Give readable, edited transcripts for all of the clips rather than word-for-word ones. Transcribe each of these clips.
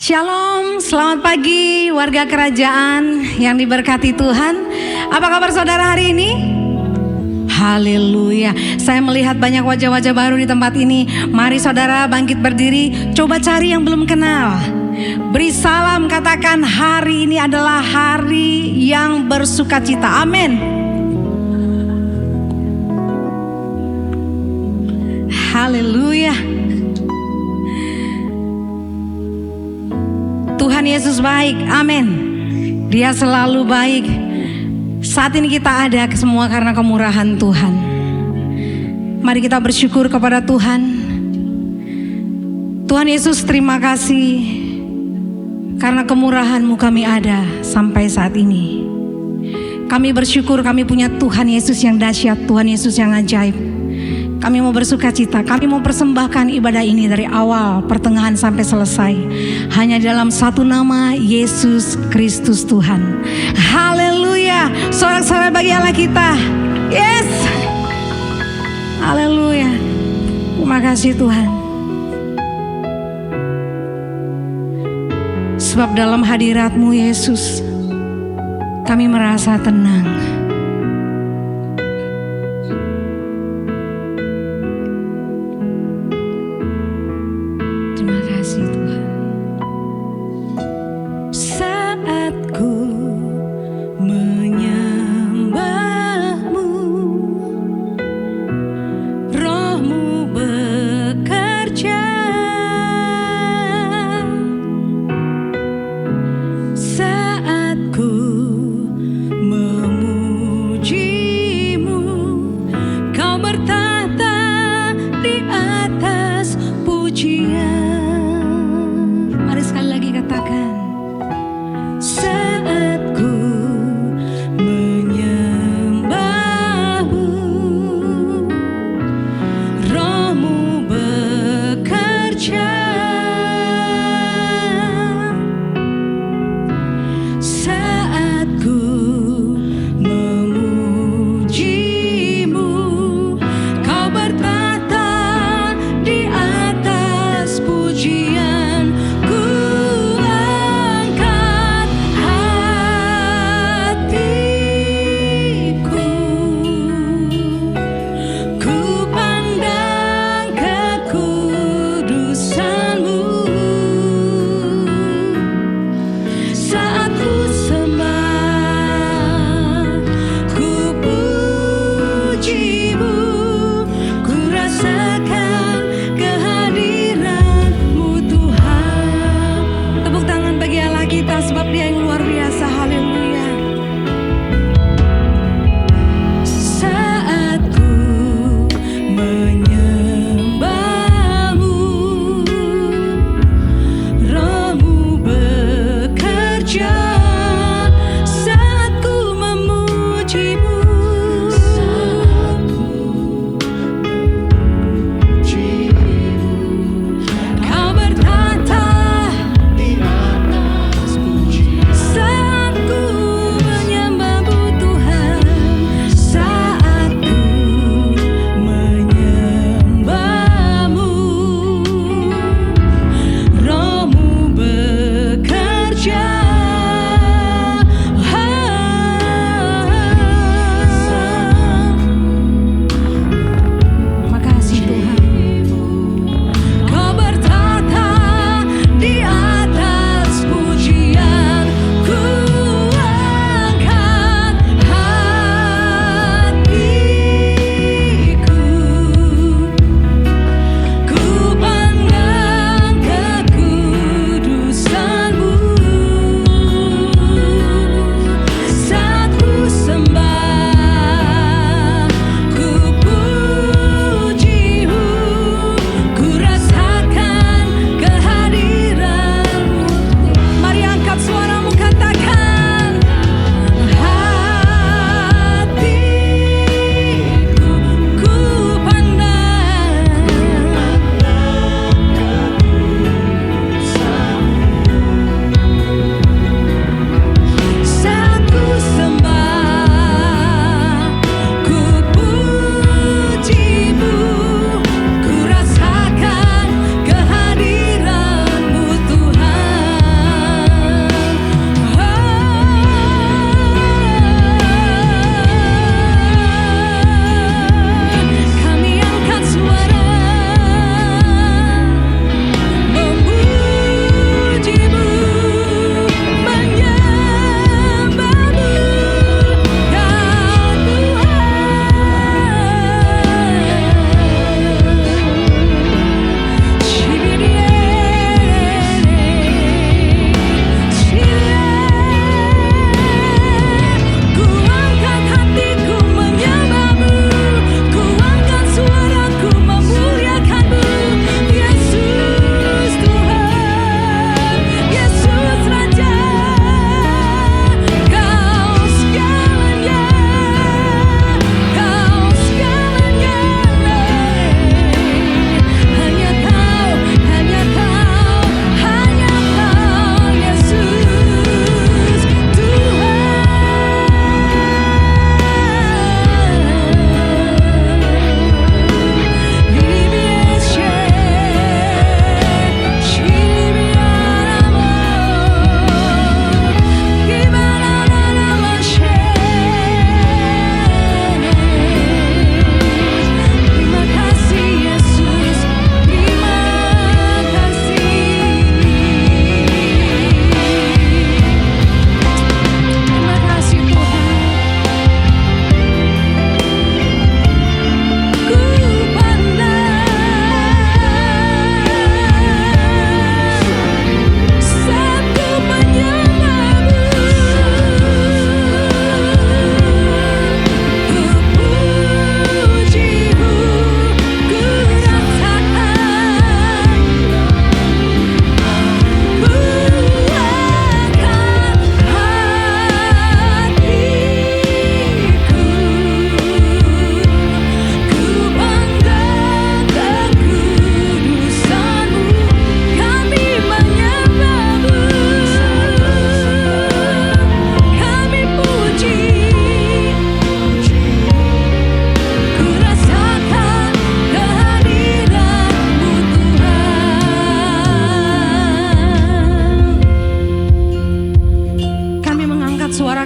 Shalom, selamat pagi warga kerajaan yang diberkati Tuhan. Apa kabar saudara hari ini? Haleluya. Saya melihat banyak wajah-wajah baru di tempat ini. Mari saudara bangkit berdiri, coba cari yang belum kenal. Beri salam, katakan hari ini adalah hari yang bersukacita. Amin. Haleluya. Tuhan Yesus baik, amin. Dia selalu baik. Saat ini kita ada semua karena kemurahan Tuhan. Mari kita bersyukur kepada Tuhan. Tuhan Yesus, terima kasih karena kemurahan-Mu kami ada sampai saat ini. Kami bersyukur kami punya Tuhan Yesus yang dahsyat, Tuhan Yesus yang ajaib. Kami mau bersuka cita, kami mau persembahkan ibadah ini dari awal, pertengahan sampai selesai. Hanya dalam satu nama, Yesus Kristus Tuhan. Haleluya, sorak-sorai bagi Allah kita. Yes. Haleluya. Terima kasih Tuhan. Sebab dalam hadirat-Mu Yesus, kami merasa tenang. Memuliakan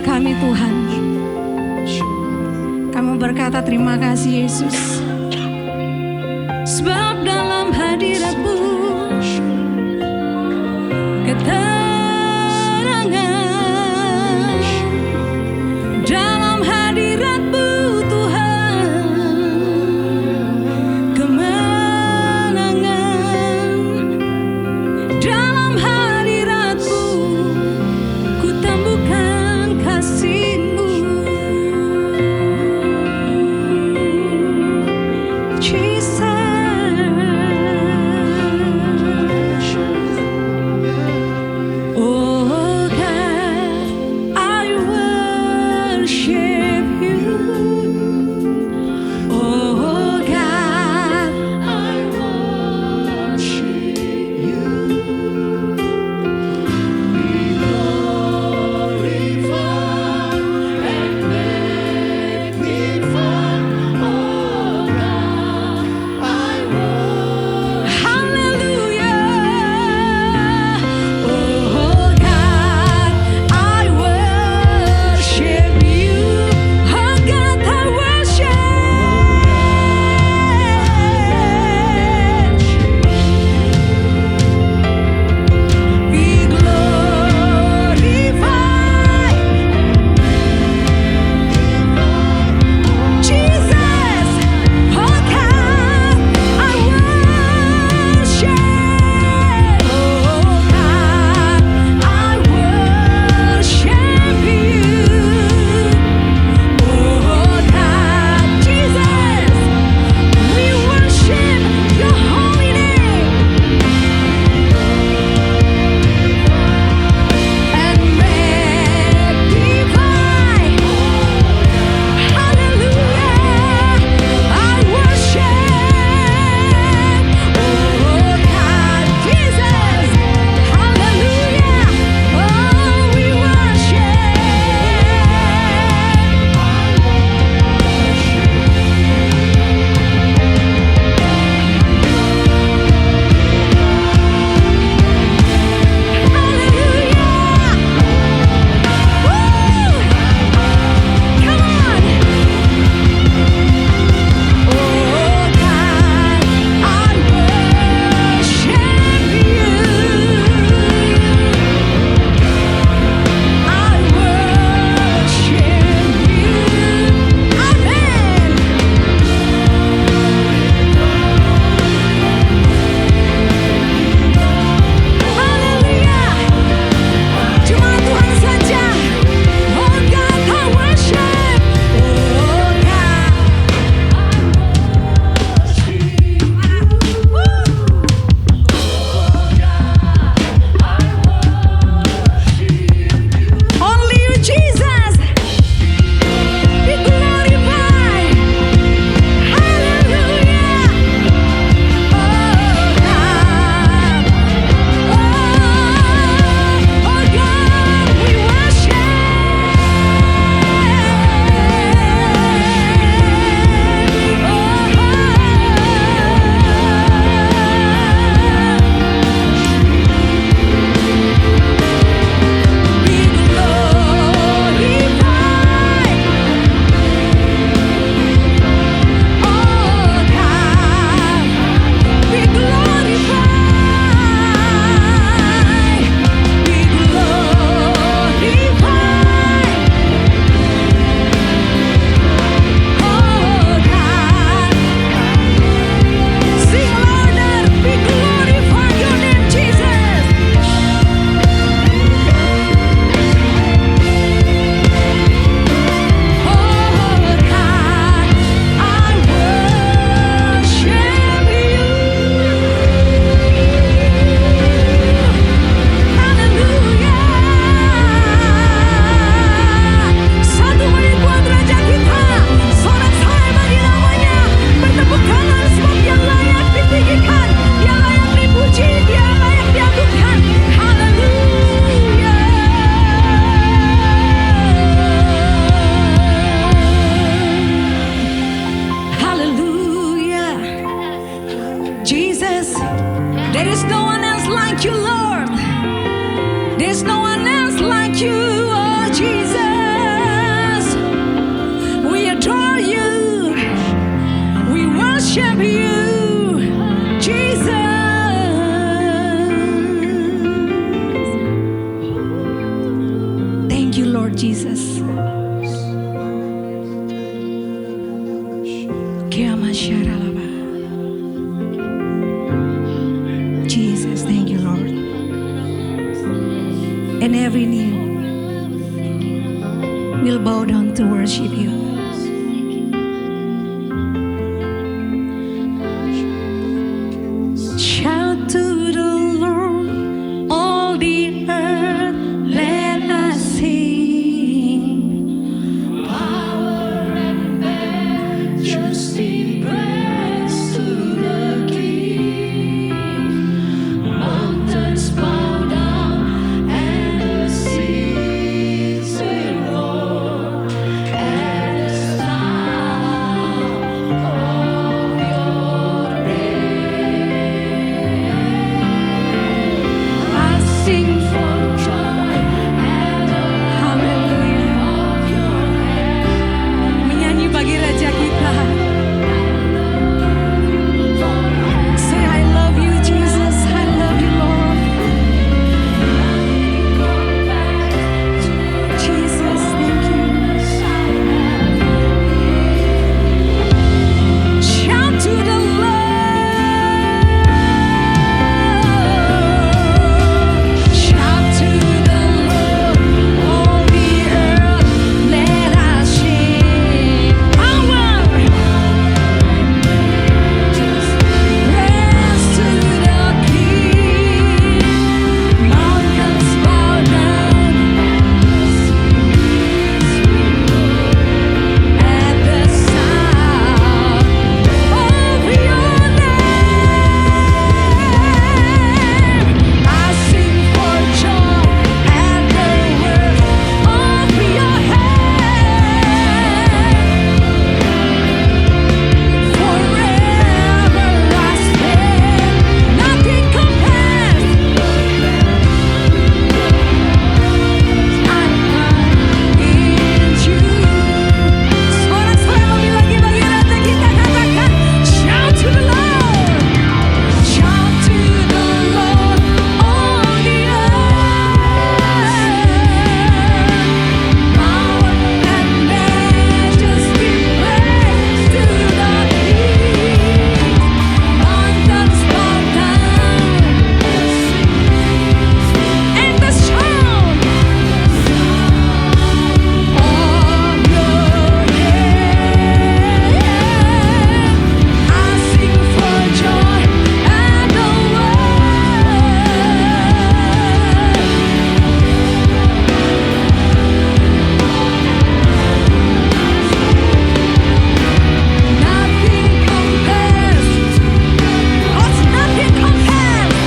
kami Tuhan. Kami berkata terima kasih Yesus, sebab dalam hadirat-Mu keterangan, dalam hadirat-Mu Tuhan kemenangan, dalam hadirat-Mu ku temukan kasih-Mu. Jesus, Jesus. Jesus, thank you, Lord. And every knee will bow down to worship you. Shout to the Lord, all the earth, let us sing. Power and majesty, praise to the King. Mountains bow down and the seas will roar at the sound of your name. I sing for joy and the hallelujah of your hand. Menyanyi bagi Raja kita. Say I love you Jesus, I love you Lord. Jesus, thank you. Shout to the Lord. Shout to the Lord, all the earth, let us sing. Power, praise to the King. Mountains bow down at the sound of your name. I sing for joy at the work of your hand. Forever I stand, nothing compares. I'm in you. Sorak-sorai lebih lagi bagi Raja kita, katakan shout to the Lord. Shout to the Lord, all the earth. Power and majesty, praise to the King. Mountains bow down and the sound of your name. I sing for joy and the nothing compares. Cause nothing compares.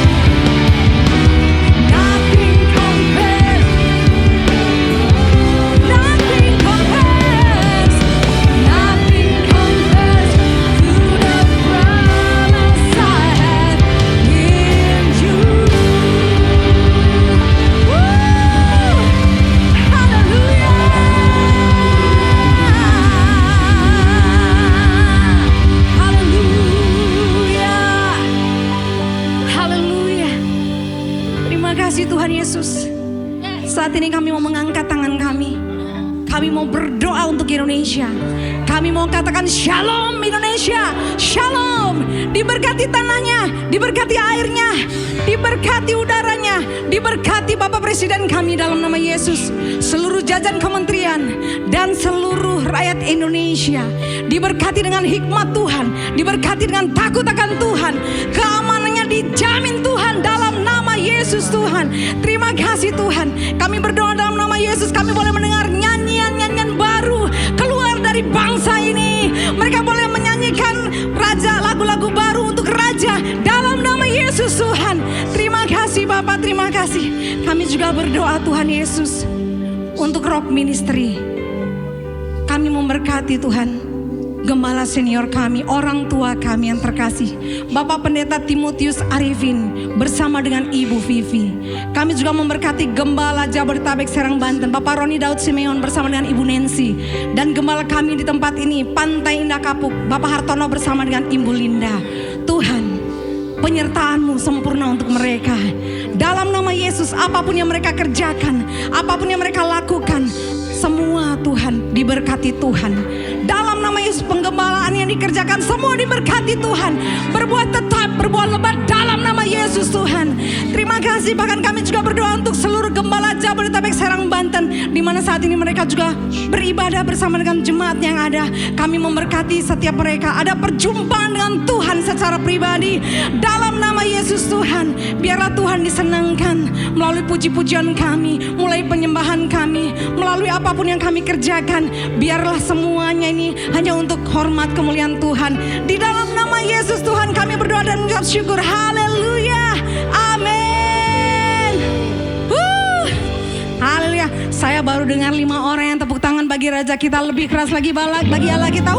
Nothing compares. Nothing compares. Nothing compares to the promise I have in you. Woo! Haleluya. Haleluya. Terima kasih Tuhan Yesus. Saat ini kami mau mengangkat tangan kami. Kami mau berdoa untuk Indonesia. Kami mau katakan shalom Indonesia. Shalom. Diberkati tanahnya, diberkati airnya, diberkati udaranya, diberkati Bapak Presiden kami dalam nama Yesus. Seluruh jajaran kementerian dan seluruh rakyat Indonesia diberkati dengan hikmat Tuhan, diberkati dengan takut akan Tuhan. Keamanannya dijamin Tuhan dalam nama Yesus Tuhan. Terima kasih Tuhan. Kami berdoa dalam nama Yesus. Kami boleh mendengar nyanyian-nyanyian baru keluar dari bangsa ini. Mereka boleh menyanyikan Raja, lagu-lagu baru untuk Raja dalam nama Yesus Tuhan. Terima kasih Bapak, terima kasih. Kami juga berdoa Tuhan Yesus untuk Rock Ministry. Kami memberkati Tuhan gembala senior kami, orang tua kami yang terkasih, Bapak Pendeta Timotius Arifin bersama dengan Ibu Vivi. Kami juga memberkati Gembala Jabodetabek Serang Banten, Bapak Roni Daud Simeon bersama dengan Ibu Nancy. Dan gembala kami di tempat ini, Pantai Indah Kapuk, Bapak Hartono bersama dengan Ibu Linda. Tuhan, penyertaan-Mu sempurna untuk mereka. Dalam nama Yesus, apapun yang mereka kerjakan, apapun yang mereka lakukan, semua Tuhan diberkati Tuhan. Dalam nama Yesus, penggembalaan yang dikerjakan semua diberkati Tuhan. Berbuat tetap, berbuat lebat dalam nama Yesus Tuhan. Terima kasih. Bahkan kami juga berdoa untuk seluruh gembala Jabodetabek Serang Banten, di mana saat ini mereka juga beribadah bersama dengan jemaat yang ada. Kami memberkati setiap mereka. Ada perjumpaan dengan Tuhan secara pribadi. Dalam nama Yesus Tuhan, biarlah Tuhan disenangkan melalui puji-pujian kami, mulai penyembahan kami, melalui apapun yang kami kerjakan. Biarlah semuanya ini hanya untuk hormat kemuliaan Tuhan. Di dalam nama Yesus Tuhan kami berdoa dan mengucap syukur. Haleluya. Amin. Haleluya. Saya baru dengar 5 orang yang tepuk tangan bagi Raja kita. Lebih keras lagi bagi Allah kita.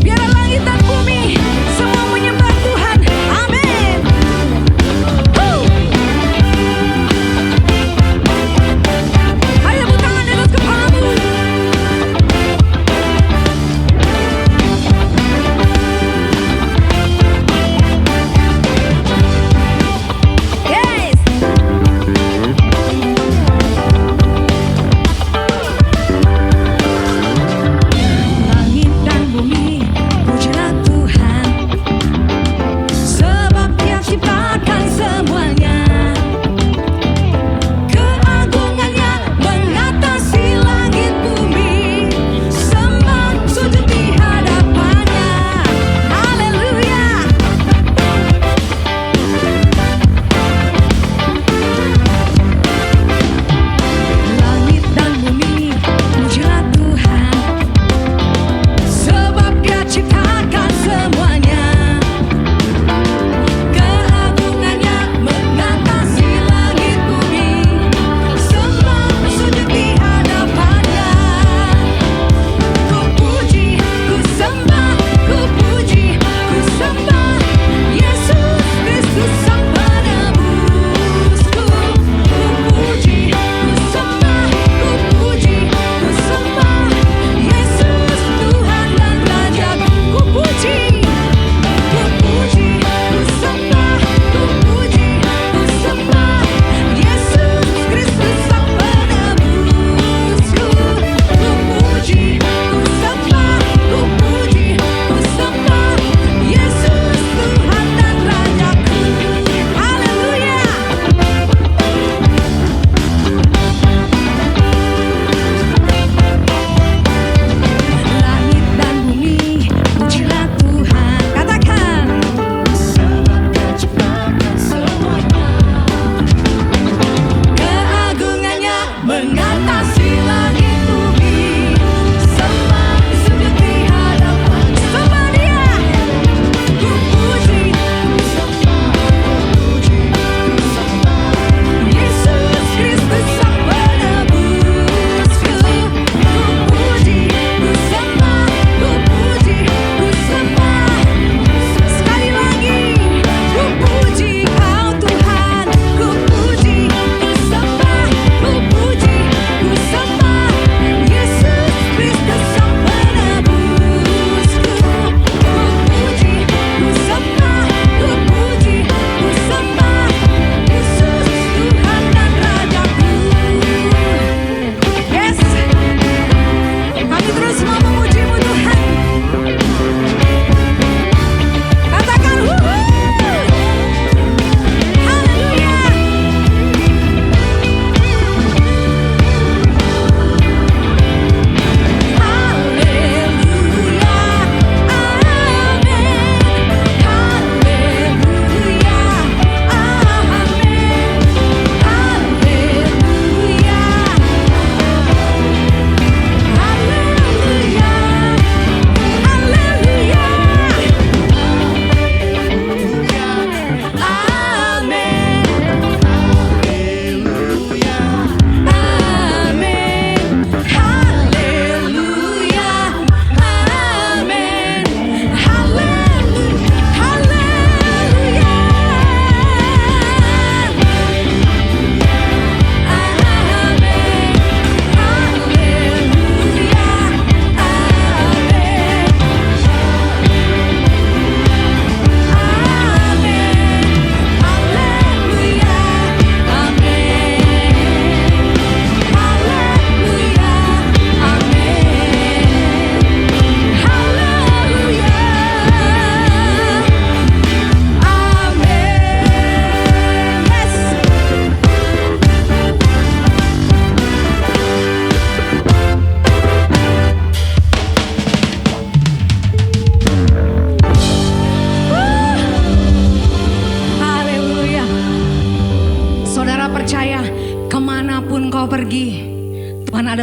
Biarlah langit dan bumi semua menyembah Tuhan. Amin. Ayo tepuk tangan di atas kepalamu. Yes. Langit dan bumi, pujilah Tuhan.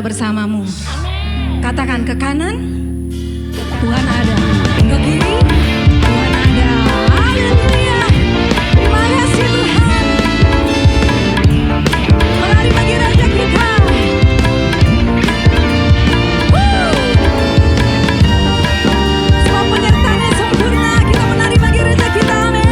bersamamu. Katakan ke kanan, Tuhan ada. Ke kiri, Tuhan ada. Haleluya. Terima kasih Tuhan. Menari bagi Raja kita. Semua penyertaannya sempurna. Kita menari bagi Raja kita. Amin.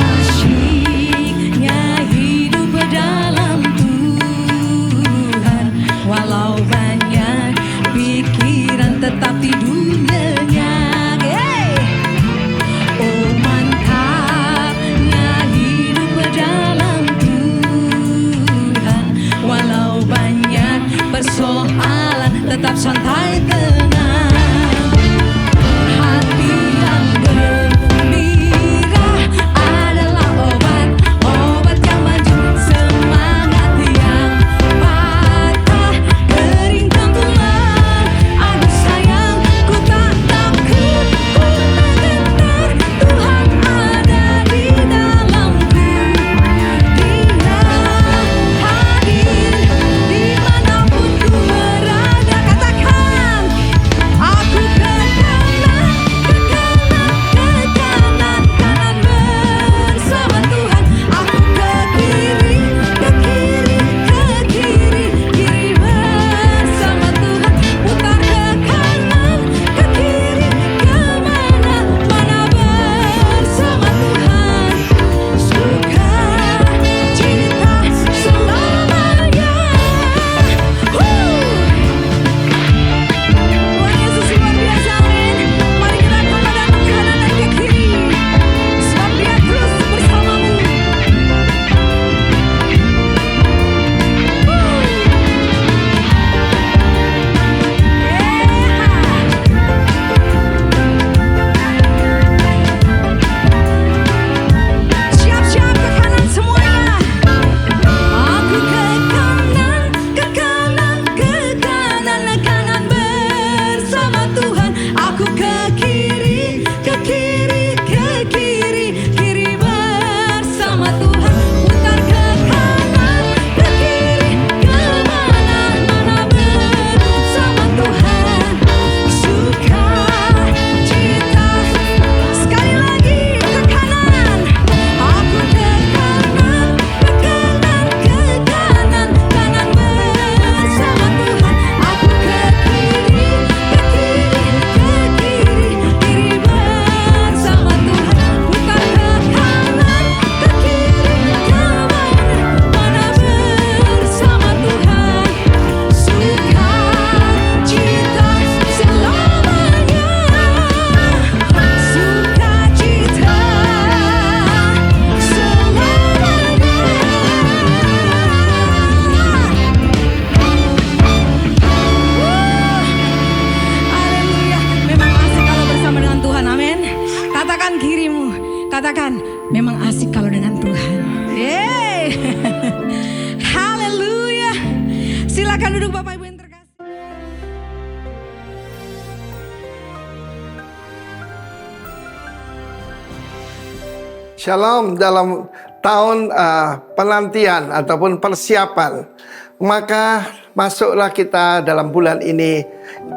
Asyiknya hidup dalam Tuhan, walau banyak pikiran tetap tidurnya. Oh mantapnya hidup dalam Tuhan, walau banyak persoalan tetap santai tenang. Hati yang gembira adalah obat yang maju, semangat yang patah keringkan tulang. Aduh sayang, ku tak takut, ku tak gentar, Tuhan ada di dalamku. Dia hadir dimanapun ku berada. Katakan, aku ke kanan, kanan bersama Tuhan. Aku ke kiri, kiri bersama Tuhan. Putar ke kanan, ke kiri, kemana-mana bersama Tuhan. Suka cita selamanya. Tuhan Yesus luar biasa, amin. Mari kita memandang ke kanan dan ke kiri, sebab Dia terus bersamamu. Siap-siap ke kanan semuanya. Aku ke kanan, ke kanan, ke kanan, kanan bersama Tuhan. Aku ke kiri, ke kiri, ke kiri, kiri bersama Tuhan. Putar ke kanan, ke kiri, kemana-mana bersama Tuhan. Suka cita sekali lagi ke kanan. Aku ke kanan, ke kanan, ke kanan, kanan bersama Tuhan. Aku ke kiri, ke kiri, ke kiri, kiri bersama Tuhan. Putar ke kanan, ke kiri, kemana-mana bersama Tuhan. Suka cita selamanya. Suka cita Haleluya. Memang asik kalau bersama dengan Tuhan. Amin. Katakan kirimu. Katakan, memang asik kalau dengan Tuhan. Yeay. Haleluya. Silakan duduk Bapak Ibu yang terkasih. Shalom. Dalam tahun penantian ataupun persiapan, maka masuklah kita dalam bulan ini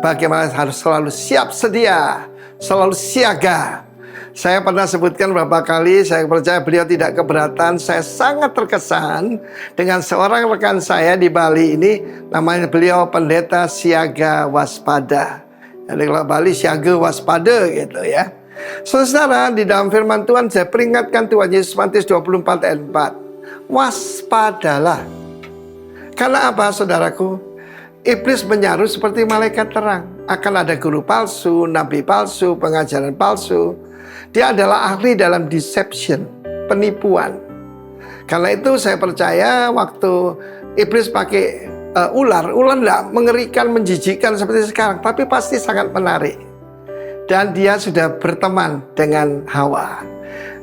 bagaimana harus selalu siap sedia, selalu siaga. Saya pernah sebutkan beberapa kali, saya percaya beliau tidak keberatan. Saya sangat terkesan dengan seorang rekan saya di Bali ini, namanya beliau pendeta siaga waspada. Jadi kalau Bali siaga waspada gitu ya. Saudara, di dalam firman Tuhan saya peringatkan Tuhan Yesus Matius 24 ayat 4. Waspadalah. Karena apa saudaraku? Iblis menyaruh seperti malaikat terang. Akan ada guru palsu, nabi palsu, pengajaran palsu. Dia adalah ahli dalam deception, penipuan. Karena itu saya percaya waktu iblis pakai ular tidak mengerikan, menjijikkan seperti sekarang, tapi pasti sangat menarik. Dan dia sudah berteman dengan Hawa.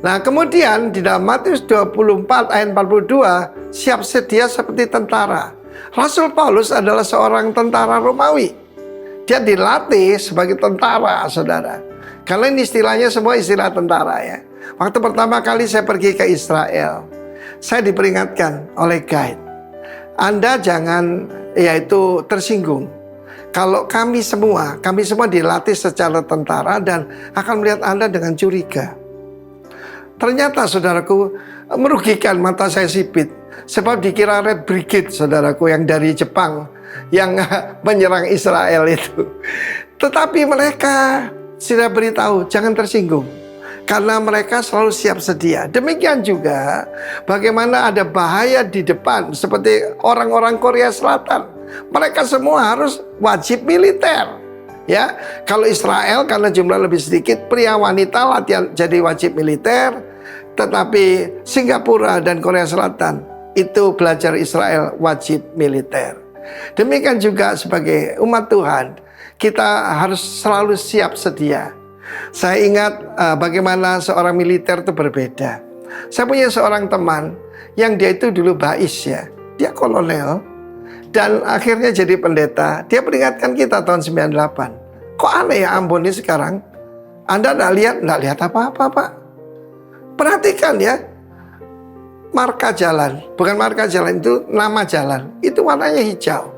Nah kemudian di dalam Matius 24 ayat 42, siap sedia seperti tentara. Rasul Paulus adalah seorang tentara Romawi. Dia dilatih sebagai tentara, saudara. Karena ini istilahnya semua istilah tentara ya. Waktu pertama kali saya pergi ke Israel, saya diperingatkan oleh guide, Anda jangan yaitu tersinggung. Kalau kami semua dilatih secara tentara dan akan melihat Anda dengan curiga. Ternyata saudaraku, merugikan mata saya sipit. Sebab dikira Red Brigade saudaraku yang dari Jepang yang menyerang Israel itu. Tetapi mereka sudah beritahu jangan tersinggung. Karena mereka selalu siap sedia. Demikian juga bagaimana ada bahaya di depan seperti orang-orang Korea Selatan. Mereka semua harus wajib militer. Ya, kalau Israel karena jumlah lebih sedikit, pria wanita latihan jadi wajib militer. Tetapi Singapura dan Korea Selatan itu belajar Israel wajib militer. Demikian juga sebagai umat Tuhan, kita harus selalu siap sedia. Saya ingat bagaimana seorang militer itu berbeda. Saya punya seorang teman yang dia itu dulu bais ya. Dia kolonel dan akhirnya jadi pendeta. Dia peringatkan kita tahun 98. Kok aneh ya Ambon ini sekarang? Anda enggak lihat apa-apa, Pak. Perhatikan ya. Marka jalan, bukan marka jalan, itu nama jalan. Itu warnanya hijau.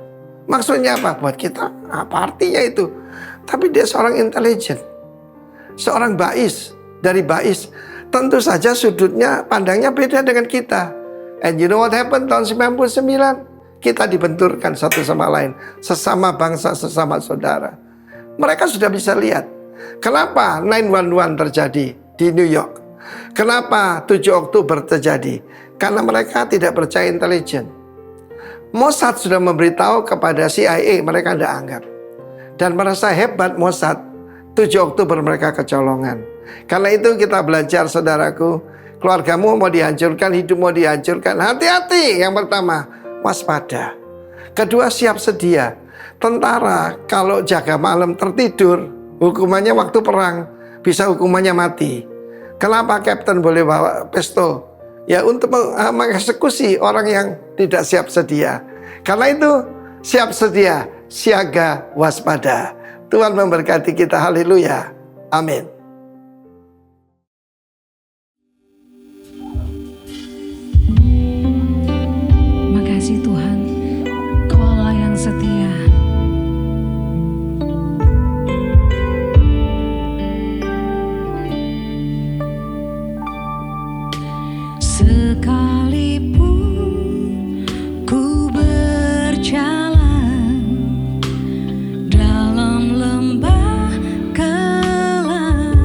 Maksudnya apa buat kita? Apa artinya itu? Tapi dia seorang intelijen. Seorang bais, dari bais. Tentu saja sudutnya, pandangnya beda dengan kita. And you know what happened tahun 99? Kita dibenturkan satu sama lain. Sesama bangsa, sesama saudara. Mereka sudah bisa lihat. Kenapa 911 terjadi di New York? Kenapa 7 Oktober terjadi? Karena mereka tidak percaya intelijen. Mossad sudah memberitahu kepada CIA, mereka tidak anggap. Dan merasa hebat Mossad, 7 Oktober mereka kecolongan. Karena itu kita belajar saudaraku, keluargamu mau dihancurkan, hidup mau dihancurkan. Hati-hati, yang pertama, waspada. Kedua, siap sedia. Tentara kalau jaga malam tertidur, hukumannya waktu perang, bisa hukumannya mati. Kenapa Kapten boleh bawa pistol? Ya untuk mengeksekusi orang yang tidak siap sedia. Karena itu siap sedia, siaga, waspada. Tuhan memberkati kita, haleluya, amin. Makasih Tuhan, Kau Allah yang setia. Sekalipun ku berjalan dalam lembah gelap,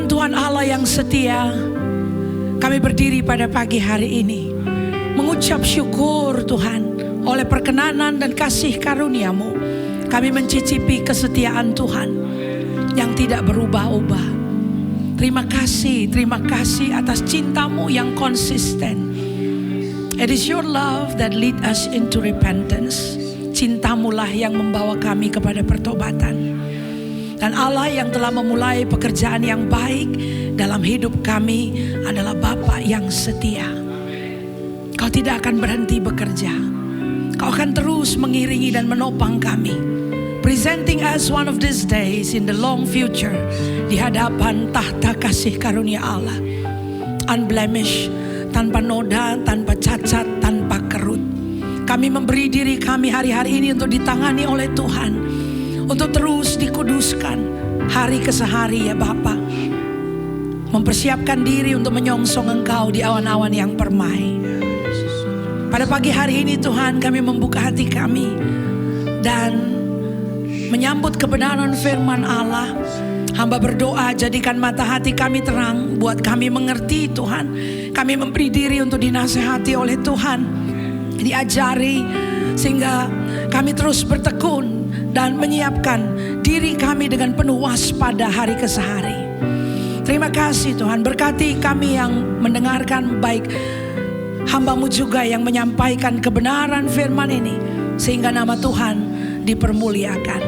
Tuhan Allah yang setia, kami berdiri pada pagi hari ini mengucap syukur Tuhan, oleh perkenanan dan kasih karunia-Mu kami mencicipi kesetiaan Tuhan yang tidak berubah-ubah. Terima kasih atas cinta-Mu yang konsisten. It is your love that lead us into repentance. Cinta-Mu lah yang membawa kami kepada pertobatan. Dan Allah yang telah memulai pekerjaan yang baik dalam hidup kami adalah Bapa yang setia. Kau tidak akan berhenti bekerja. Kau akan terus mengiringi dan menopang kami, presenting us one of these days in the long future di hadapan tahta kasih karunia Allah, unblemished, tanpa noda, tanpa cacat, tanpa kerut. Kami memberi diri kami hari-hari ini untuk ditangani oleh Tuhan, untuk terus dikuduskan hari ke sehari ya Bapa. Mempersiapkan diri untuk menyongsong Engkau di awan-awan yang permai. Pada pagi hari ini Tuhan, kami membuka hati kami dan menyambut kebenaran firman Allah. Hamba berdoa, jadikan mata hati kami terang, buat kami mengerti Tuhan. Kami memberi diri untuk dinasehati oleh Tuhan, diajari, sehingga kami terus bertekun dan menyiapkan diri kami dengan penuh waspada hari ke sehari. Terima kasih Tuhan, berkati kami yang mendengarkan, baik hamba-Mu juga yang menyampaikan kebenaran firman ini, sehingga nama Tuhan dipermuliakan.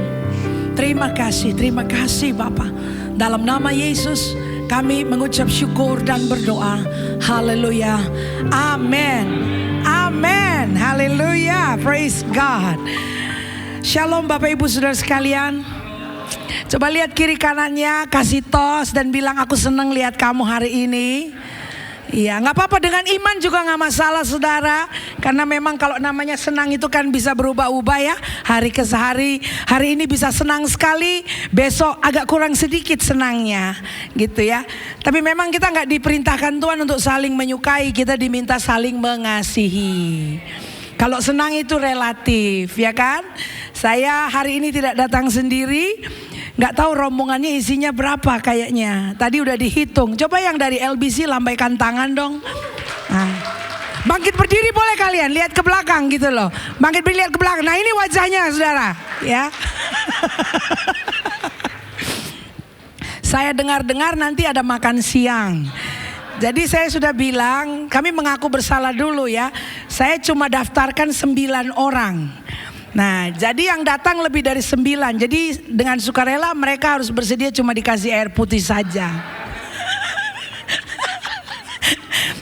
Terima kasih Bapa. Dalam nama Yesus kami mengucap syukur dan berdoa. Haleluya, amin, amin, haleluya, praise God. Shalom Bapak Ibu Saudara sekalian. Coba lihat kiri kanannya, kasih tos dan bilang aku senang lihat kamu hari ini. Iya, gak apa-apa, dengan iman juga gak masalah saudara. Karena memang kalau namanya senang itu kan bisa berubah-ubah ya, hari ke hari. Hari ini bisa senang sekali, besok agak kurang sedikit senangnya gitu ya. Tapi memang kita gak diperintahkan Tuhan untuk saling menyukai, kita diminta saling mengasihi. Kalau senang itu relatif ya kan. Saya hari ini tidak datang sendiri. Gak tahu rombongannya isinya berapa kayaknya. Tadi udah dihitung. Coba yang dari LBC lambaikan tangan dong. Nah, bangkit berdiri boleh kalian. Lihat ke belakang gitu loh. Bangkit berdiri, lihat ke belakang. Nah ini wajahnya saudara ya. Saya dengar-dengar nanti ada makan siang. Jadi saya sudah bilang, kami mengaku bersalah dulu ya. Saya cuma daftarkan 9 orang. Nah jadi yang datang lebih dari 9. Jadi dengan sukarela mereka harus bersedia cuma dikasih air putih saja.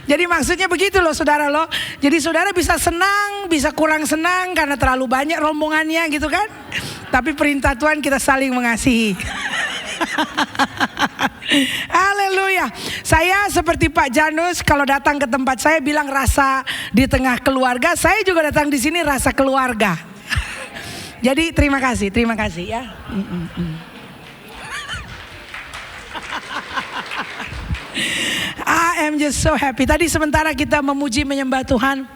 Jadi maksudnya begitu loh saudara loh. Jadi saudara bisa senang, bisa kurang senang karena terlalu banyak rombongannya gitu kan. Tapi perintah Tuhan kita saling mengasihi. Haleluya. Saya seperti Pak Janus, kalau datang ke tempat saya bilang rasa di tengah keluarga. Saya juga datang di sini rasa keluarga. Jadi terima kasih ya. I am just so happy. Tadi sementara kita memuji menyembah Tuhan,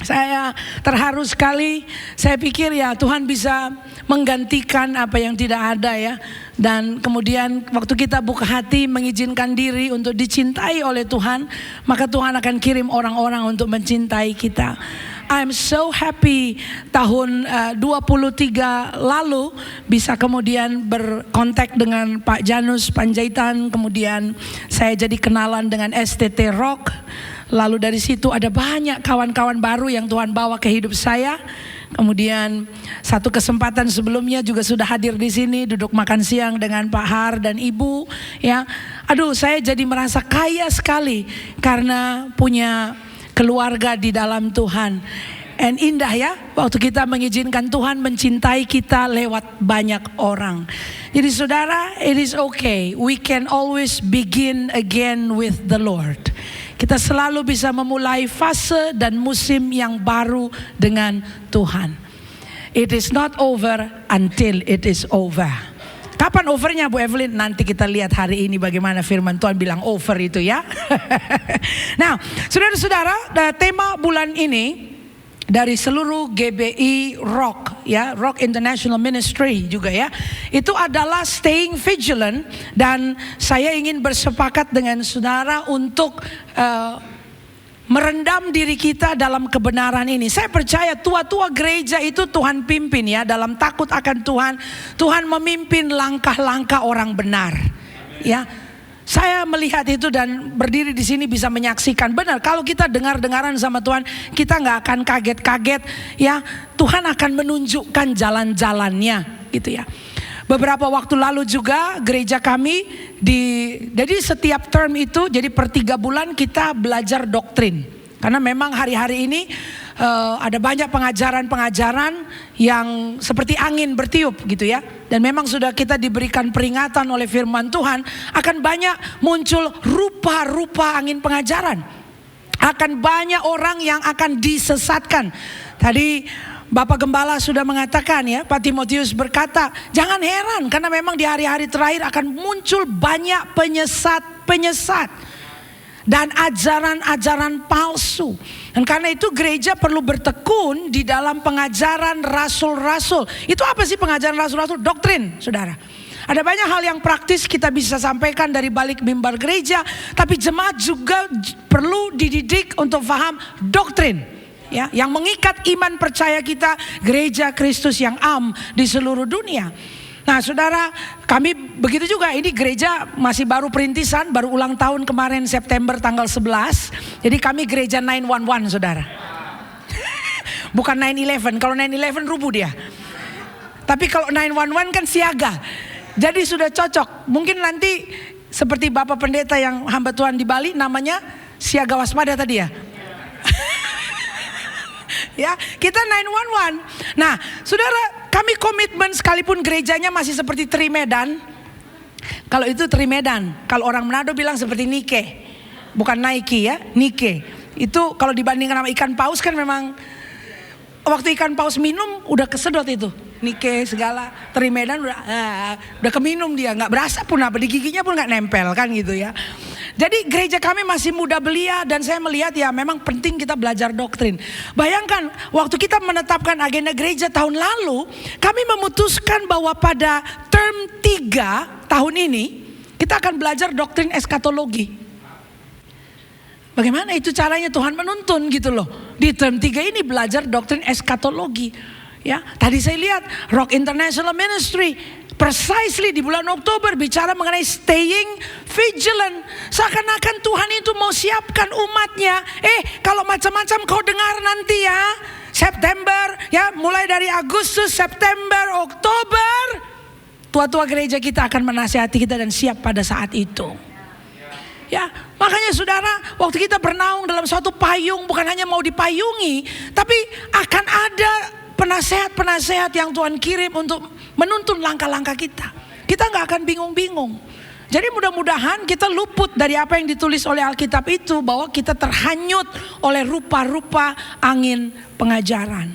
saya terharu sekali. Saya pikir ya Tuhan bisa menggantikan apa yang tidak ada ya. Dan kemudian waktu kita buka hati mengizinkan diri untuk dicintai oleh Tuhan, maka Tuhan akan kirim orang-orang untuk mencintai kita. I'm so happy tahun 23 lalu bisa kemudian berkontak dengan Pak Janus Panjaitan. Kemudian saya jadi kenalan dengan STT Rock. Lalu dari situ ada banyak kawan-kawan baru yang Tuhan bawa ke hidup saya. Kemudian satu kesempatan sebelumnya juga sudah hadir di sini, duduk makan siang dengan Pak Har dan Ibu ya. Aduh, saya jadi merasa kaya sekali karena punya keluarga di dalam Tuhan. And indah ya, waktu kita mengizinkan Tuhan mencintai kita lewat banyak orang. Jadi saudara, it is okay. We can always begin again with the Lord. Kita selalu bisa memulai fase dan musim yang baru dengan Tuhan. It is not over until it is over. Kapan overnya Bu Evelyn? Nanti kita lihat hari ini bagaimana firman Tuhan bilang over itu ya. Nah, saudara-saudara, tema bulan ini dari seluruh GBI Rock, ya, Rock International Ministry juga ya. Itu adalah staying vigilant, dan saya ingin bersepakat dengan saudara untuk merendam diri kita dalam kebenaran ini. Saya percaya tua-tua gereja itu Tuhan pimpin ya, dalam takut akan Tuhan. Tuhan memimpin langkah-langkah orang benar. Ya, saya melihat itu dan berdiri di sini bisa menyaksikan. Benar, kalau kita dengar-dengaran sama Tuhan, kita nggak akan kaget-kaget. Ya, Tuhan akan menunjukkan jalan-jalannya, gitu ya. Beberapa waktu lalu juga gereja kami jadi setiap term itu, jadi per 3 bulan kita belajar doktrin. Karena memang hari-hari ini ada banyak pengajaran-pengajaran yang seperti angin bertiup gitu ya. Dan memang sudah kita diberikan peringatan oleh firman Tuhan, akan banyak muncul rupa-rupa angin pengajaran. Akan banyak orang yang akan disesatkan. Tadi Bapak Gembala sudah mengatakan ya, Pak Timotius berkata, jangan heran karena memang di hari-hari terakhir akan muncul banyak penyesat dan ajaran-ajaran palsu. Dan karena itu gereja perlu bertekun di dalam pengajaran rasul-rasul. Itu apa sih pengajaran rasul-rasul? Doktrin, saudara. Ada banyak hal yang praktis kita bisa sampaikan dari balik mimbar gereja, tapi jemaat juga perlu dididik untuk paham doktrin. Ya, yang mengikat iman percaya kita, gereja Kristus yang am di seluruh dunia. Nah saudara, kami begitu juga, ini gereja masih baru perintisan, baru ulang tahun kemarin September tanggal 11. Jadi kami gereja 911 saudara. Bukan 911, kalau 911 rubuh dia. Tapi kalau 911 kan siaga. Jadi sudah cocok. Mungkin nanti seperti Bapak Pendeta yang hamba Tuhan di Bali, namanya siaga waspada tadi ya. Ya, kita 911. Nah, saudara, kami komitmen sekalipun gerejanya masih seperti Trimedan. Kalau itu Trimedan, kalau orang Manado bilang seperti Nike, bukan Nike ya, Nike. Itu kalau dibandingkan sama ikan paus kan memang waktu ikan paus minum udah kesedot itu. Nike segala, Trimedan udah keminum dia, nggak berasa pun apa, di giginya pun nggak nempel kan gitu ya. Jadi gereja kami masih muda belia dan saya melihat ya memang penting kita belajar doktrin. Bayangkan waktu kita menetapkan agenda gereja tahun lalu, kami memutuskan bahwa pada term 3 tahun ini kita akan belajar doktrin eskatologi. Bagaimana itu caranya Tuhan menuntun gitu loh. Di term 3 ini belajar doktrin eskatologi. Ya, tadi saya lihat Rock International Ministry precisely di bulan Oktober bicara mengenai staying vigilant. Seakan-akan Tuhan itu mau siapkan umatnya. Kalau macam-macam kau dengar nanti ya, September ya, mulai dari Agustus, September, Oktober, tua-tua gereja kita akan menasihati kita dan siap pada saat itu. Ya, makanya saudara, waktu kita bernaung dalam suatu payung, bukan hanya mau dipayungi, tapi akan ada penasehat-penasehat yang Tuhan kirim untuk menuntun langkah-langkah kita. Kita gak akan bingung-bingung. Jadi mudah-mudahan kita luput dari apa yang ditulis oleh Alkitab itu, bahwa kita terhanyut oleh rupa-rupa angin pengajaran.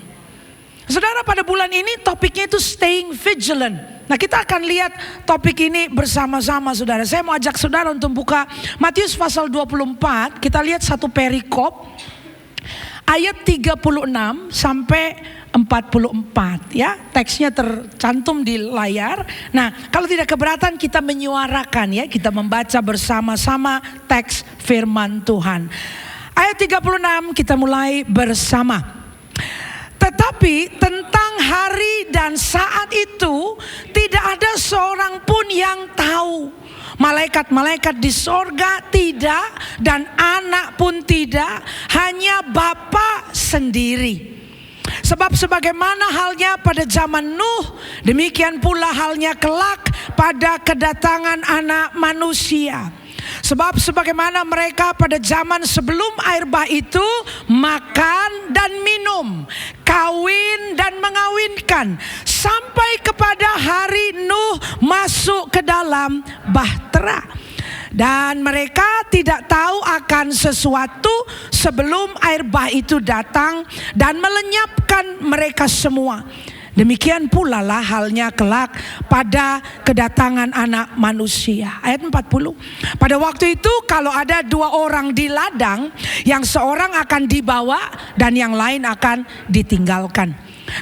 Saudara, pada bulan ini topiknya itu staying vigilant. Nah, kita akan lihat topik ini bersama-sama saudara. Saya mau ajak saudara untuk buka Matius pasal 24. Kita lihat satu perikop ayat 36 sampai 44 ya, teksnya tercantum di layar. Nah, kalau tidak keberatan kita menyuarakan ya, kita membaca bersama-sama teks firman Tuhan. Ayat 36 kita mulai bersama. Tetapi tentang hari dan saat itu tidak ada seorang pun yang tahu. Malaikat-malaikat di sorga tidak, dan anak pun tidak, hanya Bapa sendiri. Sebab sebagaimana halnya pada zaman Nuh, demikian pula halnya kelak pada kedatangan Anak Manusia. Sebab sebagaimana mereka pada zaman sebelum air bah itu makan dan minum, kawin dan mengawinkan, sampai kepada hari Nuh masuk ke dalam bahtera. Dan mereka tidak tahu akan sesuatu sebelum air bah itu datang dan melenyapkan mereka semua. Demikian pula lah halnya kelak pada kedatangan Anak Manusia. Ayat 40. Pada waktu itu kalau ada 2 orang di ladang, yang seorang akan dibawa dan yang lain akan ditinggalkan.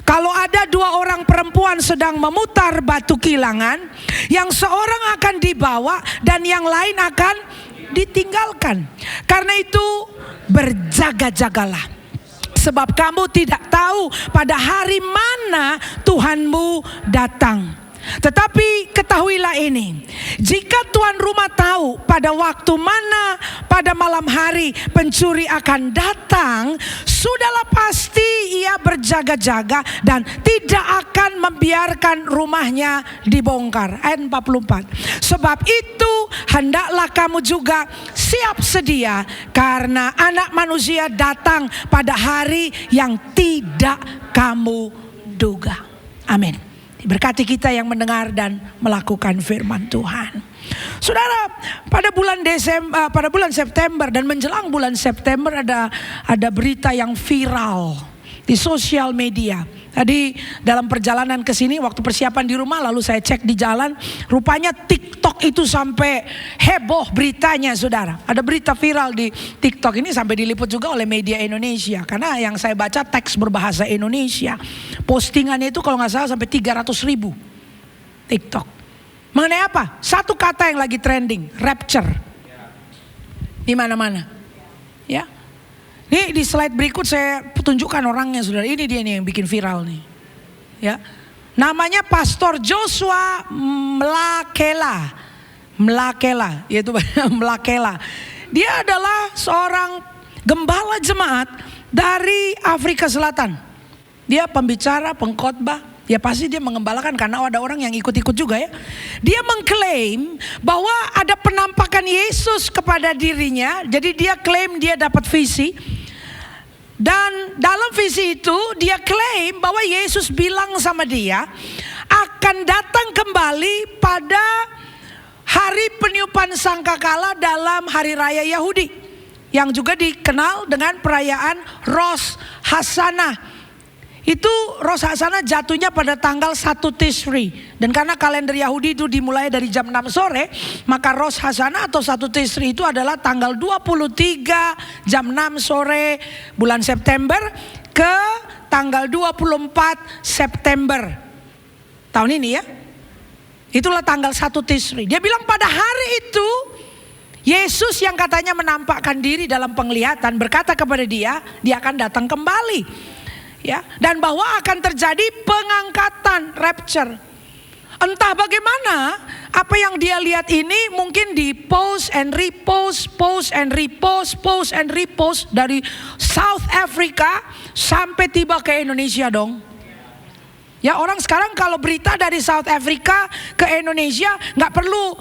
Kalau ada 2 orang perempuan sedang memutar batu kilangan, yang seorang akan dibawa dan yang lain akan ditinggalkan. Karena itu berjaga-jagalah. Sebab kamu tidak tahu pada hari mana Tuhanmu datang. Tetapi ketahuilah ini, jika tuan rumah tahu pada waktu mana pada malam hari pencuri akan datang, sudahlah pasti ia berjaga-jaga dan tidak akan membiarkan rumahnya dibongkar. Ayat 44. Sebab itu hendaklah kamu juga siap sedia, karena Anak Manusia datang pada hari yang tidak kamu duga. Amin. Berkati kita yang mendengar dan melakukan firman Tuhan. Saudara, pada bulan September dan menjelang bulan September ada berita yang viral di sosial media. Tadi dalam perjalanan ke sini waktu persiapan di rumah, lalu saya cek di jalan, rupanya TikTok itu sampai heboh beritanya, saudara. Ada berita viral di TikTok ini sampai diliput juga oleh media Indonesia, karena yang saya baca teks berbahasa Indonesia. Postingannya itu kalau nggak salah sampai 300.000 TikTok. Mengenai apa? Satu kata yang lagi trending, rapture. Di mana-mana. Ya. Ini di slide berikut saya tunjukkan orangnya, saudara. Ini dia nih yang bikin viral nih. Ya. Namanya Pastor Joshua Mlakela, yaitu Mlakela. Dia adalah seorang gembala jemaat dari Afrika Selatan. Dia pembicara, pengkhotbah. Ya pasti dia mengembalakan karena ada orang yang ikut-ikut juga ya. Dia mengklaim bahwa ada penampakan Yesus kepada dirinya. Jadi dia klaim dia dapat visi. Dan dalam visi itu dia klaim bahwa Yesus bilang sama dia akan datang kembali pada hari peniupan sangkakala dalam hari raya Yahudi, yang juga dikenal dengan perayaan Rosh Hashanah. Itu Rosh Hashanah jatuhnya pada tanggal 1 Tishri. Dan karena kalender Yahudi itu dimulai dari jam 6 sore, maka Rosh Hashanah atau 1 Tishri itu adalah tanggal 23 jam 6 sore bulan September ke tanggal 24 September tahun ini ya. Itulah tanggal 1 Tishri. Dia bilang pada hari itu Yesus yang katanya menampakkan diri dalam penglihatan berkata kepada dia akan datang kembali. Ya, dan bahwa akan terjadi pengangkatan, rapture. Entah bagaimana apa yang dia lihat ini mungkin di post and repost dari South Africa sampai tiba ke Indonesia dong. Ya, orang sekarang kalau berita dari South Africa ke Indonesia nggak perlu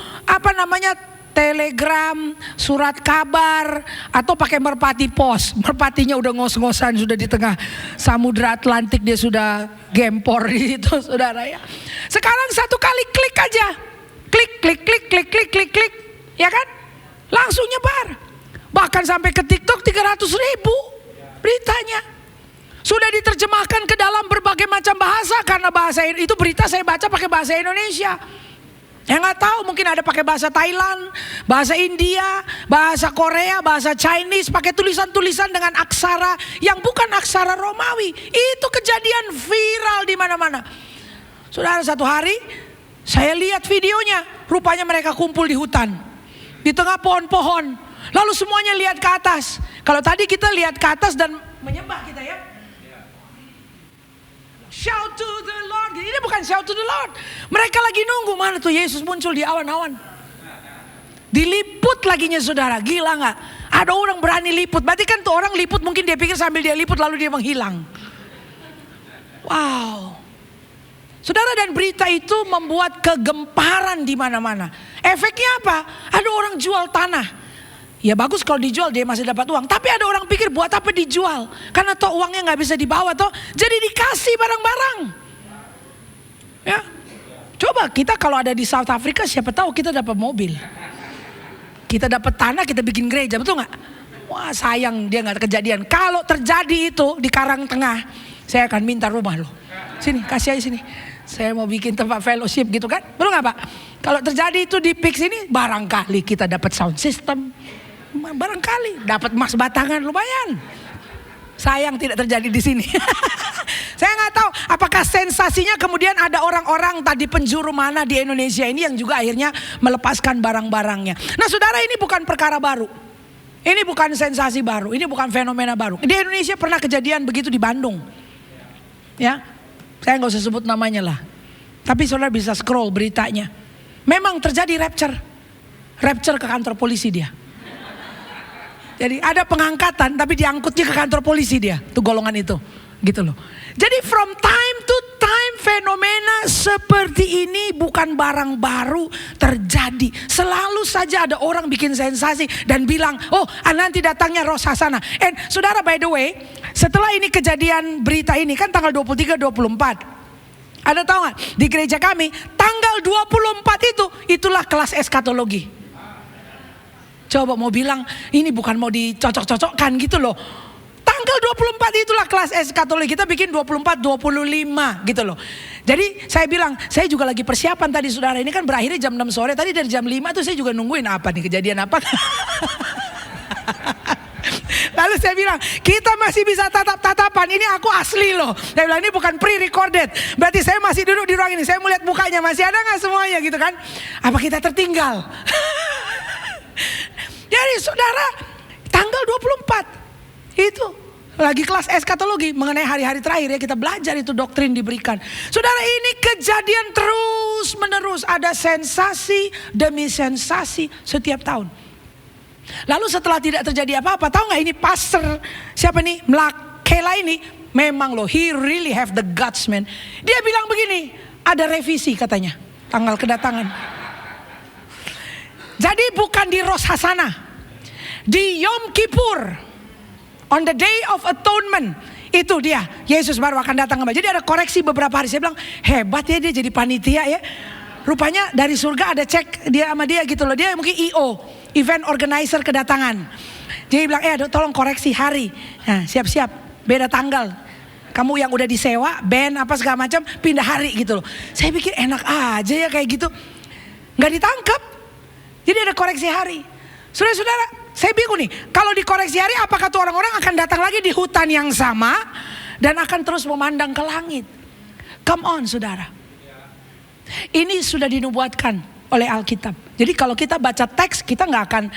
telegram, surat kabar, atau pakai merpati pos. Merpatinya udah ngos-ngosan sudah di tengah Samudra Atlantik, dia sudah gempor itu, saudara ya. Sekarang satu kali klik aja, klik, ya kan? Langsung nyebar. Bahkan sampai ke TikTok 300.000 beritanya. Sudah diterjemahkan ke dalam berbagai macam bahasa, karena bahasa itu berita saya baca pakai bahasa Indonesia. Yang nggak tahu mungkin ada pakai bahasa Thailand, bahasa India, bahasa Korea, bahasa Chinese, pakai tulisan-tulisan dengan aksara yang bukan aksara Romawi. Itu kejadian viral di mana-mana. Saudara, satu hari saya lihat videonya, rupanya mereka kumpul di hutan, di tengah pohon-pohon. Lalu semuanya lihat ke atas. Kalau tadi kita lihat ke atas dan menyembah kita ya. Shout to the Lord. Ini bukan shout to the Lord. Mereka lagi nunggu mana tuh Yesus muncul di awan-awan. Diliput laginya, saudara. Gila gak? Ada orang berani liput. Berarti kan tuh orang liput mungkin dia pikir sambil dia liput lalu dia menghilang. Wow. Saudara, dan berita itu membuat kegemparan di mana-mana. Efeknya apa? Ada orang jual tanah. Ya bagus kalau dijual dia masih dapat uang. Tapi ada orang pikir buat apa dijual? Karena toh uangnya gak bisa dibawa toh. Jadi dikasih barang-barang. Ya. Coba kita kalau ada di South Africa, siapa tahu kita dapat mobil. Kita dapat tanah, kita bikin gereja, betul gak? Wah, sayang dia gak kejadian. Kalau terjadi itu di Karangtengah, saya akan minta rumah loh. Sini, kasih aja sini. Saya mau bikin tempat fellowship gitu kan. Betul gak Pak? Kalau terjadi itu di PIX ini, barangkali kita dapat sound system. Barangkali dapat emas batangan lumayan. Sayang tidak terjadi di sini. Saya nggak tahu apakah sensasinya kemudian ada orang-orang tadi penjuru mana di Indonesia ini yang juga akhirnya melepaskan barang-barangnya. Nah saudara, ini bukan perkara baru. Ini bukan sensasi baru. Ini bukan fenomena baru. Di Indonesia pernah kejadian begitu di Bandung. Ya, saya nggak usah sebut namanya lah. Tapi saudara bisa scroll beritanya. Memang terjadi rapture ke kantor polisi dia. Jadi ada pengangkatan tapi diangkutnya ke kantor polisi dia, tuh golongan itu, gitu loh. Jadi from time to time fenomena seperti ini bukan barang baru terjadi. Selalu saja ada orang bikin sensasi dan bilang, oh nanti datangnya Rosh Hashanah. And saudara, by the way, setelah ini kejadian berita ini kan tanggal 23-24. Ada tahu gak? Di gereja kami tanggal 24 itulah kelas eskatologi. Coba mau bilang ini bukan mau dicocok-cocokkan gitu loh. Tanggal 24 itulah kelas eskatologi. Kita bikin 24-25 gitu loh. Jadi saya bilang, saya juga lagi persiapan tadi saudara. Ini kan berakhirnya jam 6 sore. Tadi dari jam 5 tuh saya juga nungguin apa nih, kejadian apa. Lalu saya bilang, kita masih bisa tatap-tatapan. Ini aku asli loh. Saya bilang ini bukan pre-recorded. Berarti saya masih duduk di ruang ini. Saya mau lihat mukanya, masih ada gak semuanya gitu kan. Apa kita tertinggal? Jadi saudara, tanggal 24 itu lagi kelas eskatologi mengenai hari-hari terakhir ya, kita belajar itu doktrin diberikan. Saudara, ini kejadian terus menerus, ada sensasi demi sensasi setiap tahun. Lalu setelah tidak terjadi apa-apa, tahu nggak ini pastor siapa nih, Mlakela ini, memang loh, he really have the guts man. Dia bilang begini, ada revisi katanya tanggal kedatangan. Jadi bukan di Rosh Hashanah, di Yom Kippur, on the Day of Atonement, itu dia Yesus baru akan datang kembali. Jadi ada koreksi beberapa hari. Saya bilang hebat ya dia jadi panitia ya. Rupanya dari surga ada cek dia sama dia gitu loh. Dia mungkin EO, event organizer kedatangan. Jadi bilang tolong koreksi hari. Nah, siap-siap beda tanggal. Kamu yang udah disewa, band apa segala macam pindah hari gitu loh. Saya pikir enak aja ya kayak gitu. Nggak ditangkap. Jadi ada koreksi hari. Saudara-saudara, saya bingung nih. Kalau dikoreksi hari, apakah tuh orang-orang akan datang lagi di hutan yang sama dan akan terus memandang ke langit? Come on, saudara. Ini sudah dinubuatkan oleh Alkitab. Jadi kalau kita baca teks, kita nggak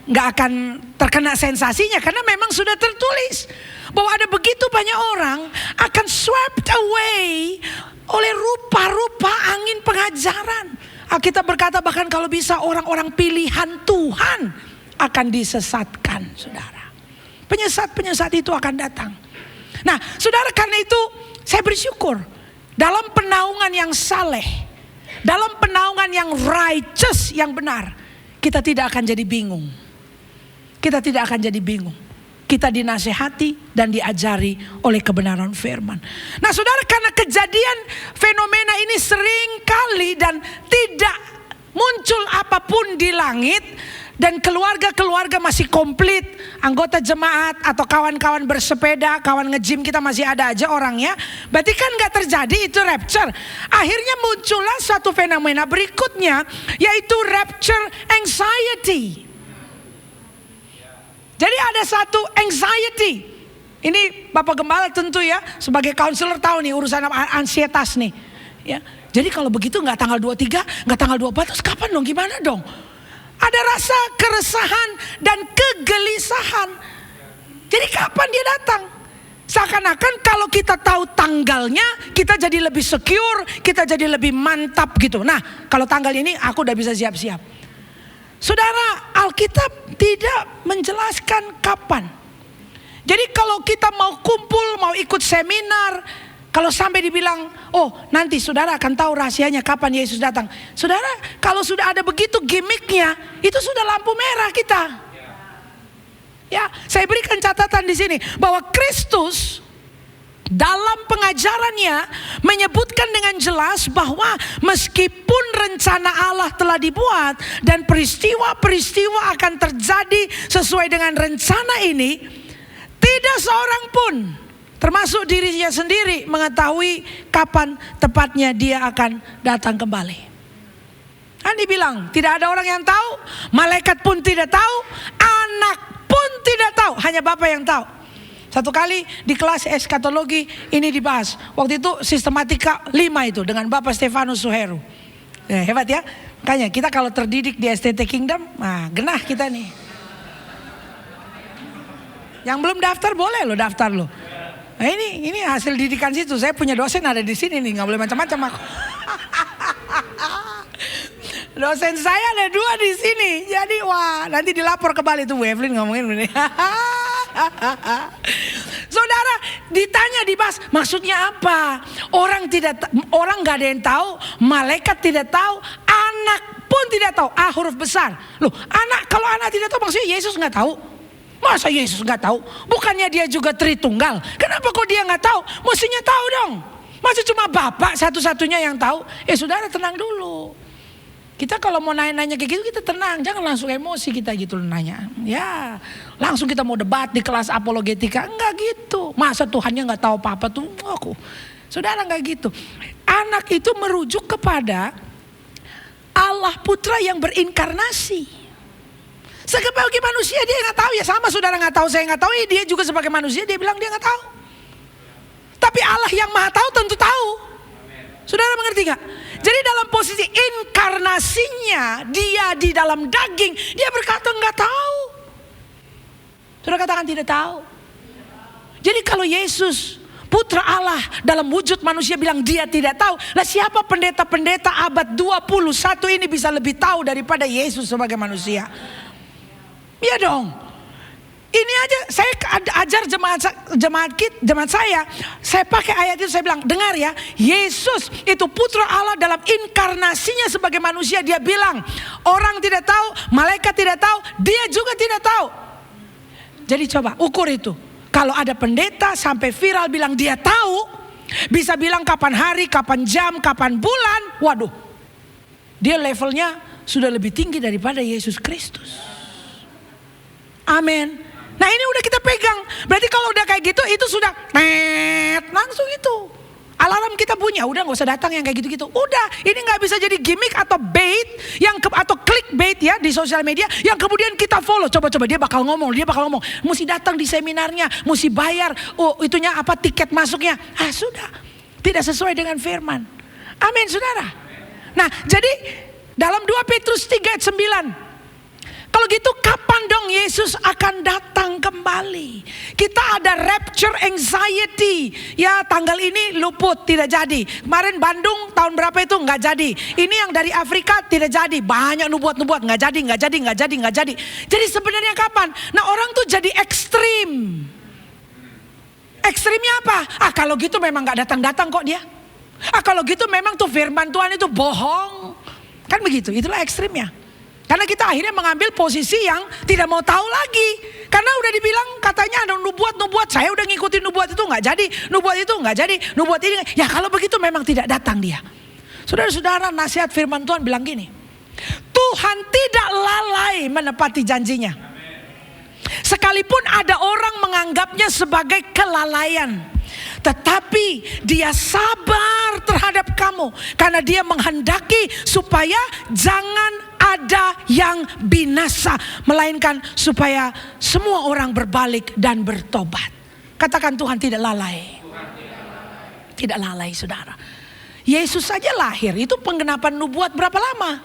akan terkena sensasinya karena memang sudah tertulis bahwa ada begitu banyak orang akan swept away oleh rupa-rupa angin pengajaran. Alkitab berkata bahkan kalau bisa orang-orang pilihan Tuhan akan disesatkan, saudara. Penyesat-penyesat itu akan datang. Nah, saudara, karena itu saya bersyukur dalam penaungan yang saleh, dalam penaungan yang righteous, yang benar, kita tidak akan jadi bingung. Kita tidak akan jadi bingung. Kita dinasehati dan diajari oleh kebenaran firman. Nah saudara, karena kejadian fenomena ini sering kali dan tidak muncul apapun di langit, dan keluarga-keluarga masih komplit, anggota jemaat atau kawan-kawan bersepeda, kawan nge-gym kita masih ada aja orangnya, berarti kan gak terjadi itu rapture. Akhirnya muncullah satu fenomena berikutnya, yaitu rapture anxiety. Jadi ada satu anxiety. Ini Bapak Gembala tentu ya sebagai counselor tahu nih urusan ansietas nih. Ya. Jadi kalau begitu nggak tanggal 23, nggak tanggal 24, terus kapan dong? Gimana dong? Ada rasa keresahan dan kegelisahan. Jadi kapan dia datang? Seakan-akan kalau kita tahu tanggalnya, kita jadi lebih secure, kita jadi lebih mantap gitu. Nah, kalau tanggal ini aku udah bisa siap-siap. Saudara, Alkitab tidak menjelaskan kapan. Jadi kalau kita mau kumpul, mau ikut seminar, kalau sampai dibilang, oh nanti saudara akan tahu rahasianya kapan Yesus datang. Saudara, kalau sudah ada begitu gimmicknya, itu sudah lampu merah kita. Ya, saya berikan catatan di sini bahwa Kristus dalam pengajarannya menyebutkan dengan jelas bahwa meskipun rencana Allah telah dibuat dan peristiwa-peristiwa akan terjadi sesuai dengan rencana ini, tidak seorang pun termasuk dirinya sendiri mengetahui kapan tepatnya dia akan datang kembali. Kan dibilang tidak ada orang yang tahu, malaikat pun tidak tahu, anak pun tidak tahu, hanya Bapa yang tahu. Satu kali di kelas eskatologi ini dibahas. Waktu itu sistematika 5 itu dengan Bapak Stefanus Suheru. Hebat ya. Makanya kita kalau terdidik di STT Kingdom, genah kita nih. Yang belum daftar boleh lo daftar lo. Nah ini hasil didikan situ. Saya punya dosen ada di sini nih, nggak boleh macam-macam aku. Dosen saya ada 2 di sini. Jadi nanti dilapor ke Bali tuh Bu Evelyn ngomongin begini. Saudara ditanya dibahas, maksudnya apa? Orang nggak ada yang tahu, malaikat tidak tahu, anak pun tidak tahu. Huruf besar. Loh, kalau anak tidak tahu maksudnya Yesus nggak tahu? Masa Yesus nggak tahu? Bukannya dia juga Tritunggal? Kenapa kok dia nggak tahu? Mestinya tahu dong. Masa cuma Bapak satu-satunya yang tahu? Saudara tenang dulu. Kita kalau mau nanya-nanya kayak gitu kita tenang, jangan langsung emosi kita gitu nanya. Ya, langsung kita mau debat di kelas apologetika, enggak gitu. Masa Tuhannya nggak tahu apa-apa tuh? Saudara nggak gitu. Anak itu merujuk kepada Allah Putra yang berinkarnasi. Sebagai manusia dia nggak tahu, ya sama saudara nggak tahu, saya nggak tahu, dia juga sebagai manusia dia bilang dia nggak tahu. Tapi Allah yang Maha Tahu tentu tahu. Saudara mengerti gak? Jadi dalam posisi inkarnasinya, dia di dalam daging, dia berkata nggak tahu. Saudara katakan tidak tahu. Jadi kalau Yesus Putra Allah dalam wujud manusia bilang dia tidak tahu, lah siapa pendeta-pendeta abad 21 ini bisa lebih tahu daripada Yesus sebagai manusia? Iya dong. Ini aja saya ajar jemaat saya pakai ayat itu, saya bilang dengar ya, Yesus itu Putra Allah dalam inkarnasinya sebagai manusia. Dia bilang orang tidak tahu, malaikat tidak tahu, dia juga tidak tahu. Jadi coba ukur itu. Kalau ada pendeta sampai viral bilang dia tahu, bisa bilang kapan hari, kapan jam, kapan bulan, waduh, dia levelnya sudah lebih tinggi daripada Yesus Kristus. Amin. Nah ini udah kita pegang. Berarti kalau udah kayak gitu itu sudah langsung itu alarm kita bunyi. Udah nggak usah datang yang kayak gitu-gitu. Udah, ini nggak bisa jadi gimmick atau bait atau clickbait ya di sosial media yang kemudian kita follow. Coba-coba dia bakal ngomong. Mesti datang di seminarnya, mesti bayar. Itunya apa, tiket masuknya. Sudah, tidak sesuai dengan firman. Amin, saudara. Nah, jadi dalam 2 Petrus 3 ayat 9. Kalau gitu kapan dong Yesus akan datang kembali? Kita ada rapture anxiety. Ya tanggal ini luput, tidak jadi. Kemarin Bandung tahun berapa itu nggak jadi. Ini yang dari Afrika tidak jadi. Banyak nubuat nggak jadi. Jadi sebenarnya kapan? Nah orang tuh jadi ekstrim. Ekstrimnya apa? Kalau gitu memang nggak datang kok dia. Kalau gitu memang tuh firman Tuhan itu bohong. Kan begitu, itulah ekstrimnya. Karena kita akhirnya mengambil posisi yang tidak mau tahu lagi. Karena udah dibilang katanya ada nubuat. Saya udah ngikutin nubuat itu nggak jadi. Nubuat itu nggak jadi. Nubuat ini. Ya kalau begitu memang tidak datang dia. Saudara-saudara, nasihat firman Tuhan bilang gini. Tuhan tidak lalai menepati janjinya. Sekalipun ada orang menganggapnya sebagai kelalaian. Tetapi dia sabar terhadap kamu. Karena dia menghendaki supaya jangan ada yang binasa, melainkan supaya semua orang berbalik dan bertobat. Katakan Tuhan tidak lalai. Tidak lalai, saudara. Yesus saja lahir, itu penggenapan nubuat berapa lama?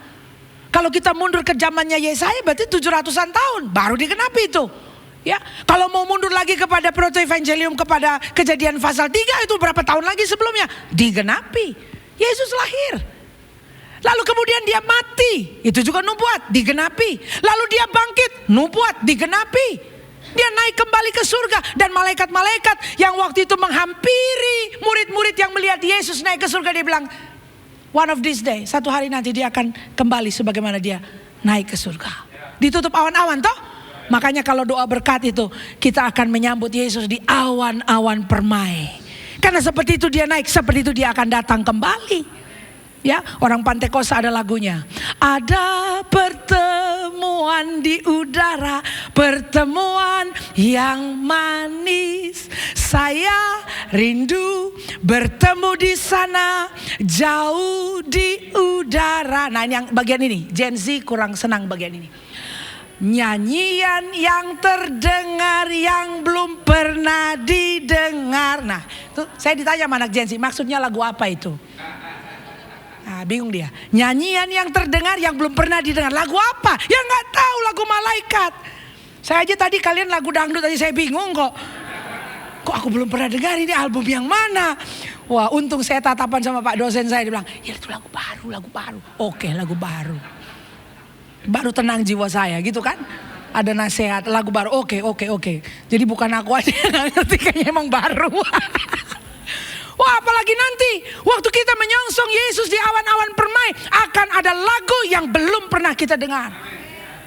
Kalau kita mundur ke zamannya Yesaya berarti 700-an tahun baru digenapi itu. Ya, kalau mau mundur lagi kepada proto-evangelium, kepada Kejadian pasal 3 itu berapa tahun lagi sebelumnya? Digenapi. Yesus lahir. Lalu kemudian dia mati, itu juga nubuat, digenapi. Lalu dia bangkit, nubuat, digenapi. Dia naik kembali ke surga. Dan malaikat-malaikat yang waktu itu menghampiri murid-murid yang melihat Yesus naik ke surga, dia bilang, one of these days, satu hari nanti dia akan kembali sebagaimana dia naik ke surga. Ditutup awan-awan toh? Makanya kalau doa berkat itu, kita akan menyambut Yesus di awan-awan permai. Karena seperti itu dia naik, seperti itu dia akan datang kembali. Ya, orang Pantekosta ada lagunya. Ada pertemuan di udara, pertemuan yang manis. Saya rindu bertemu di sana, jauh di udara. Nah, ini yang bagian ini, Gen Z kurang senang bagian ini. Nyanyian yang terdengar yang belum pernah didengar. Nah, itu saya ditanya sama anak Gen Z, maksudnya lagu apa itu? Nah, bingung dia. Nyanyian yang terdengar yang belum pernah didengar. Lagu apa? Ya nggak tahu, lagu malaikat. Saya aja tadi kalian lagu dangdut tadi saya bingung kok. Kok aku belum pernah dengar ini album yang mana? Wah, untung saya tatapan sama Pak dosen saya, dia bilang, ya itu lagu baru, lagu baru. Oke, lagu baru. Baru tenang jiwa saya gitu kan. Ada nasihat, lagu baru, oke. Jadi bukan aku aja yang ngerti, kayaknya emang baru. Wah, apalagi nanti waktu kita menyongsong Yesus di awan-awan permai, akan ada lagu yang belum pernah kita dengar.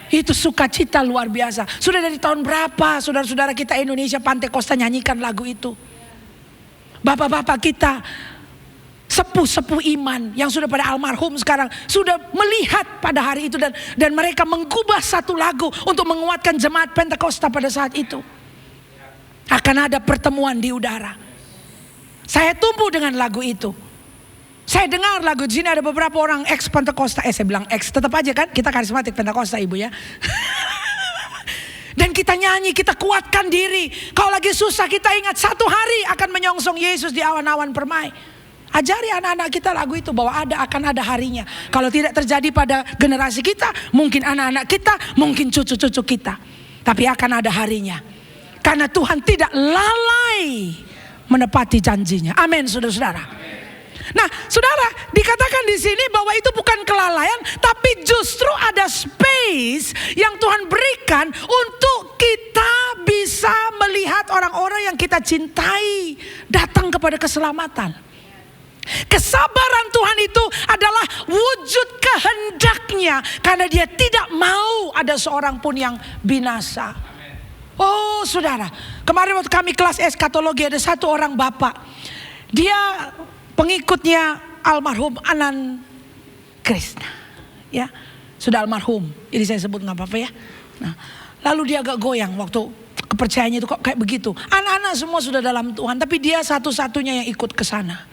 Itu sukacita luar biasa. Sudah dari tahun berapa saudara-saudara kita Indonesia Pantai Kosta nyanyikan lagu itu. Bapak-bapak kita, sepuh-sepuh iman yang sudah pada almarhum sekarang, sudah melihat pada hari itu, dan mereka mengubah satu lagu untuk menguatkan jemaat Pentakosta pada saat itu. Akan ada pertemuan di udara. Saya tumbuh dengan lagu itu. Saya dengar lagu di sini ada beberapa orang ex Pentakosta. Saya bilang ex, tetap aja kan kita karismatik Pentakosta ibu ya. Dan kita nyanyi, kita kuatkan diri. Kalau lagi susah kita ingat satu hari akan menyongsong Yesus di awan-awan permai. Ajari anak-anak kita lagu itu, bahwa akan ada harinya. Kalau tidak terjadi pada generasi kita, mungkin anak-anak kita, mungkin cucu-cucu kita. Tapi akan ada harinya. Karena Tuhan tidak lalai menepati janjinya. Amin, saudara-saudara. Nah, saudara, dikatakan di sini bahwa itu bukan kelalaian, tapi justru ada space yang Tuhan berikan untuk kita bisa melihat orang-orang yang kita cintai datang kepada keselamatan. Kesabaran Tuhan itu adalah wujud kehendaknya, karena Dia tidak mau ada seorang pun yang binasa. Oh saudara, kemarin waktu kami kelas eskatologi ada satu orang bapak. Dia pengikutnya almarhum Anan Krishna. Ya, sudah almarhum, jadi saya sebut nggak apa-apa ya. Nah, lalu dia agak goyang waktu kepercayaannya itu kok kayak begitu. Anak-anak semua sudah dalam Tuhan, tapi dia satu-satunya yang ikut ke sana.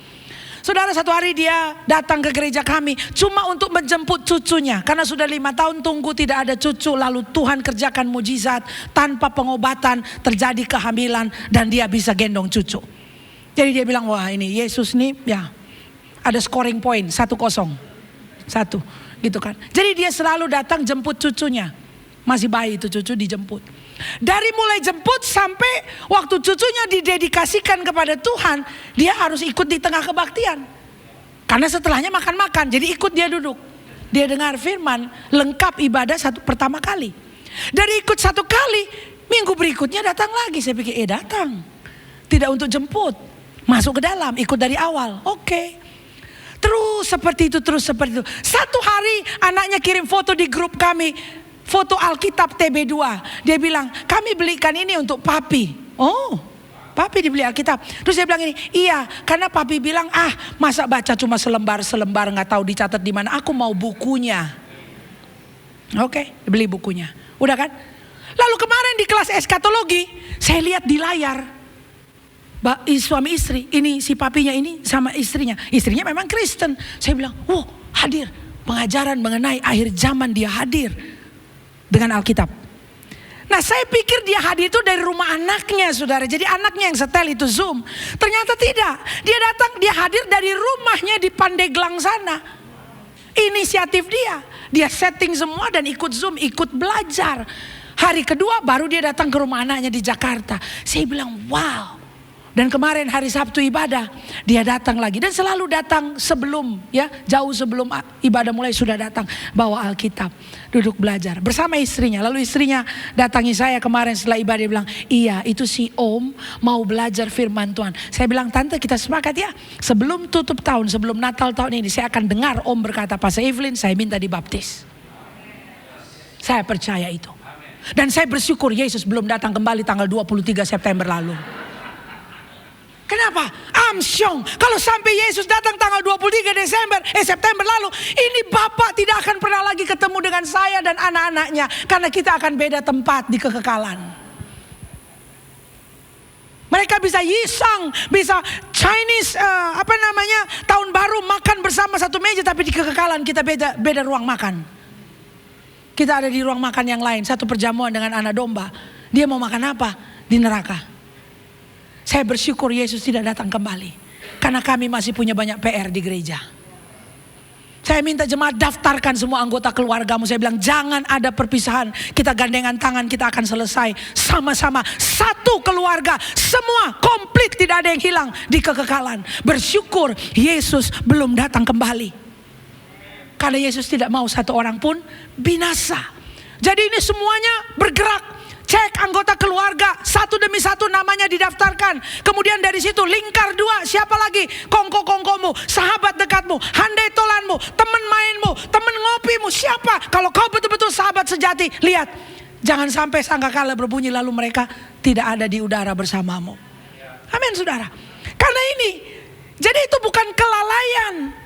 Saudara, satu hari dia datang ke gereja kami cuma untuk menjemput cucunya. Karena sudah 5 tahun tunggu tidak ada cucu. Lalu Tuhan kerjakan mujizat, tanpa pengobatan terjadi kehamilan dan dia bisa gendong cucu. Jadi dia bilang, wah ini Yesus nih ya ada scoring point 1-0. 1 gitu kan. Jadi dia selalu datang jemput cucunya. Masih bayi itu cucu dijemput. Dari mulai jemput sampai waktu cucunya didedikasikan kepada Tuhan, dia harus ikut di tengah kebaktian. Karena setelahnya makan-makan, jadi ikut dia duduk. Dia dengar firman, lengkap ibadah pertama kali. Dari ikut 1 kali, minggu berikutnya datang lagi. Saya pikir datang, tidak untuk jemput, masuk ke dalam, ikut dari awal. Oke. Terus seperti itu, Satu hari anaknya kirim foto di grup kami, foto Alkitab TB2. Dia bilang, kami belikan ini untuk papi. Oh, papi dibeli Alkitab. Terus dia bilang ini, iya, karena papi bilang, masa baca cuma selembar nggak tahu dicatat di mana. Aku mau bukunya. Oke, beli bukunya. Udah kan? Lalu kemarin di kelas eskatologi, saya lihat di layar, suami istri, ini si papinya ini sama istrinya. Istrinya memang Kristen. Saya bilang, hadir pengajaran mengenai akhir zaman, dia hadir dengan Alkitab. Nah, saya pikir dia hadir itu dari rumah anaknya, saudara. Jadi anaknya yang setel itu Zoom. Ternyata tidak. Dia datang, dia hadir dari rumahnya di Pandeglang sana. Inisiatif dia. Dia setting semua dan ikut Zoom, ikut belajar. Hari kedua baru dia datang ke rumah anaknya di Jakarta. Saya bilang, wow. Dan kemarin hari Sabtu ibadah, dia datang lagi. Dan selalu datang sebelum, ya, jauh sebelum ibadah mulai sudah datang. Bawa Alkitab, duduk belajar bersama istrinya. Lalu istrinya datangi saya kemarin setelah ibadah, dia bilang, iya itu si Om mau belajar firman Tuhan. Saya bilang, tante kita sepakat ya, sebelum tutup tahun, sebelum Natal tahun ini, saya akan dengar Om berkata, Pastor Evelyn saya minta dibaptis. Saya percaya itu. Dan saya bersyukur Yesus belum datang kembali tanggal 23 September lalu. Kenapa? Amsyong. Kalau sampai Yesus datang tanggal 23 September lalu, ini Bapak tidak akan pernah lagi ketemu dengan saya dan anak-anaknya. Karena kita akan beda tempat di kekekalan. Mereka bisa Yisang, bisa Chinese tahun baru makan bersama satu meja, tapi di kekekalan kita beda ruang makan. Kita ada di ruang makan yang lain, satu perjamuan dengan anak domba. Dia mau makan apa? Di neraka. Saya bersyukur Yesus tidak datang kembali, karena kami masih punya banyak PR di gereja. Saya minta jemaat daftarkan semua anggota keluargamu. Saya bilang jangan ada perpisahan. Kita gandengan tangan, kita akan selesai sama-sama. Satu keluarga, semua komplit, tidak ada yang hilang di kekekalan. Bersyukur Yesus belum datang kembali, karena Yesus tidak mau satu orang pun binasa. Jadi ini semuanya bergerak. Cek anggota keluarga, satu demi satu namanya didaftarkan. Kemudian dari situ lingkar 2, siapa lagi? Kongko-kongkomu, sahabat dekatmu, handai tolanmu, teman mainmu, teman ngopimu, siapa? Kalau kau betul-betul sahabat sejati, lihat. Jangan sampai sangkakala berbunyi lalu mereka tidak ada di udara bersamamu. Amin saudara. Karena ini, jadi itu bukan kelalaian.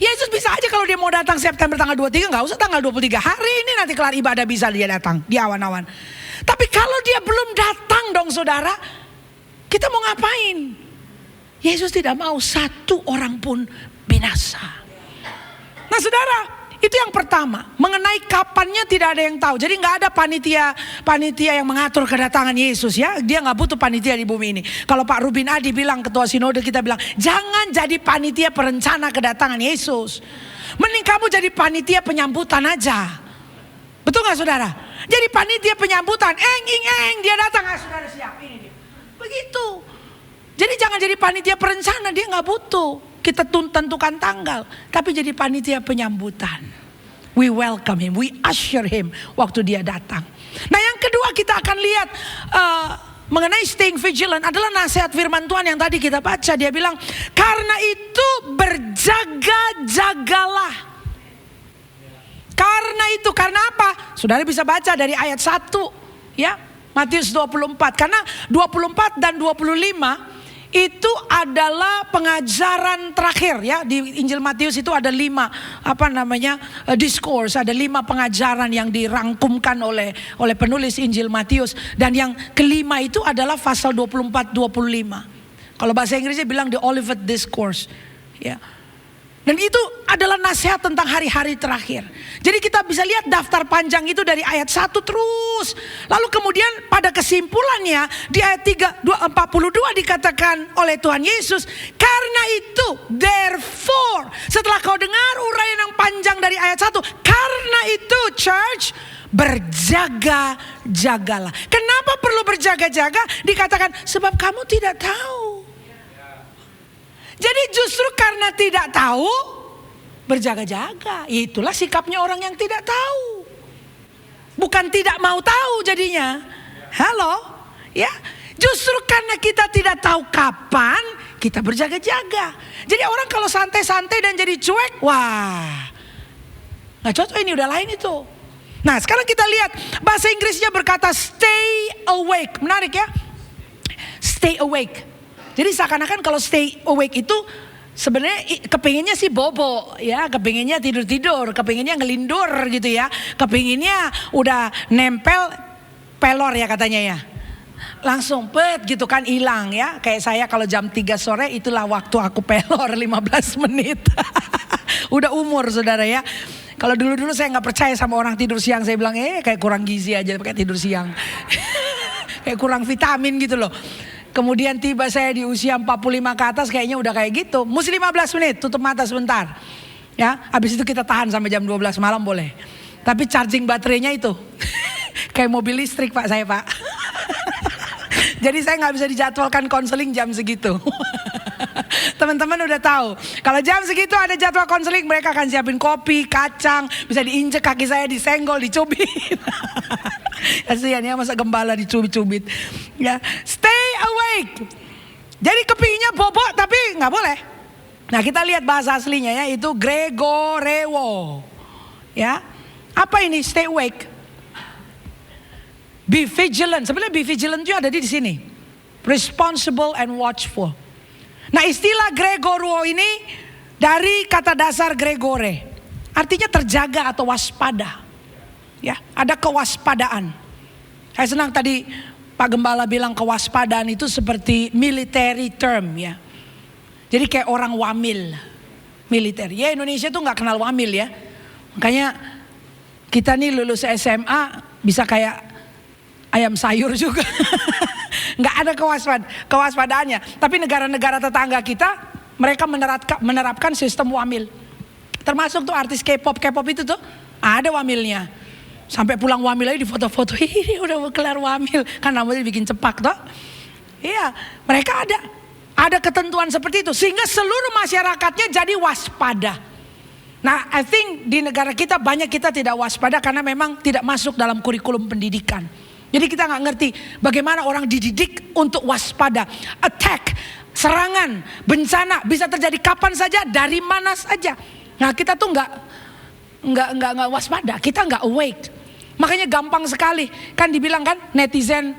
Yesus bisa aja kalau dia mau datang September tanggal 23, gak usah tanggal 23. Hari ini nanti kelar ibadah bisa dia datang di awan-awan. Tapi kalau dia belum datang dong saudara, kita mau ngapain? Yesus tidak mau satu orang pun binasa. Nah saudara, itu yang pertama. Mengenai kapannya tidak ada yang tahu. Jadi gak ada panitia yang mengatur kedatangan Yesus ya. Dia gak butuh panitia di bumi ini. Kalau Pak Rubin Adi bilang, ketua sinode kita bilang, jangan jadi panitia perencana kedatangan Yesus. Mending kamu jadi panitia penyambutan aja. Betul gak saudara? Jadi panitia penyambutan, dia datang, saudara siap, ini dia. Begitu. Jadi jangan jadi panitia perencana, dia gak butuh kita tentukan tanggal, tapi jadi panitia penyambutan. We welcome him, we usher him waktu dia datang. Nah yang kedua kita akan lihat mengenai staying vigilant adalah nasihat firman Tuhan yang tadi kita baca. Dia bilang, karena itu berjaga-jagalah. Karena apa? Saudara bisa baca dari ayat 1 ya, Matius 24. Karena 24 dan 25 itu adalah pengajaran terakhir ya. Di Injil Matius itu ada 5 discourse, ada 5 pengajaran yang dirangkumkan oleh penulis Injil Matius. Dan yang kelima itu adalah pasal 24-25. Kalau bahasa Inggrisnya bilang the Olivet Discourse ya. Dan itu adalah nasihat tentang hari-hari terakhir. Jadi kita bisa lihat daftar panjang itu dari ayat 1 terus. Lalu kemudian pada kesimpulannya di ayat 42 dikatakan oleh Tuhan Yesus, karena itu, therefore, setelah kau dengar uraian yang panjang dari ayat 1, karena itu church, berjaga-jagalah. Kenapa perlu berjaga-jaga? Dikatakan sebab kamu tidak tahu. Jadi justru karena tidak tahu, berjaga-jaga. Itulah sikapnya orang yang tidak tahu. Bukan tidak mau tahu jadinya. Halo? Ya. Justru karena kita tidak tahu kapan, kita berjaga-jaga. Jadi orang kalau santai-santai dan jadi cuek, wah, gak cocok, ini udah lain itu. Nah sekarang kita lihat bahasa Inggrisnya berkata stay awake. Menarik ya. Stay awake. Jadi seakan-akan kalau stay awake itu sebenarnya kepengennya sih bobo ya, kepengennya tidur-tidur, kepengennya ngelindur gitu ya, kepengennya udah nempel pelor ya katanya ya, langsung gitu kan hilang ya. Kayak saya kalau jam 3 sore itulah waktu aku pelor 15 menit. Udah umur saudara ya. Kalau dulu-dulu saya nggak percaya sama orang tidur siang, saya bilang kayak kurang gizi aja pakai tidur siang. Kayak kurang vitamin gitu loh. Kemudian tiba saya di usia 45 ke atas kayaknya udah kayak gitu. Mesti 15 menit, tutup mata sebentar. Ya, habis itu kita tahan sampai jam 12 malam boleh. Tapi charging baterainya itu. Kayak mobil listrik Pak saya Pak. Jadi saya gak bisa dijadwalkan konseling jam segitu. Teman-teman udah tahu. Kalau jam segitu ada jadwal konseling, mereka akan siapin kopi, kacang. Bisa diinjek kaki saya, disenggol, dicubit. Kasihan ya masa gembala dicubit-cubit. Ya, stay awake. Jadi kepinginnya bobo tapi nggak boleh. Nah kita lihat bahasa aslinya ya, itu gregorewo. Ya, apa ini stay awake? Be vigilant. Sebenarnya be vigilant juga ada di sini. Responsible and watchful. Nah istilah gregorewo ini dari kata dasar gregore, artinya terjaga atau waspada. Ya, ada kewaspadaan. Saya senang tadi Pak Gembala bilang kewaspadaan itu seperti military term ya. Jadi kayak orang wamil, militer. Ya Indonesia tuh nggak kenal wamil ya. Makanya kita nih lulus SMA bisa kayak ayam sayur juga. Nggak ada kewaspadaannya. Tapi negara-negara tetangga kita, mereka menerapkan sistem wamil. Termasuk tuh artis K-pop itu tuh ada wamilnya. Sampai pulang wamil aja di foto-foto, ini udah kelar wamil. Kan namanya bikin cepak toh. Iya, mereka ada ketentuan seperti itu. Sehingga seluruh masyarakatnya jadi waspada. Nah, I think di negara kita banyak kita tidak waspada karena memang tidak masuk dalam kurikulum pendidikan. Jadi kita nggak ngerti bagaimana orang dididik untuk waspada. Attack, serangan, bencana bisa terjadi kapan saja, dari mana saja. Nah, kita tuh nggak waspada, kita nggak awake. Makanya gampang sekali, kan dibilang kan netizen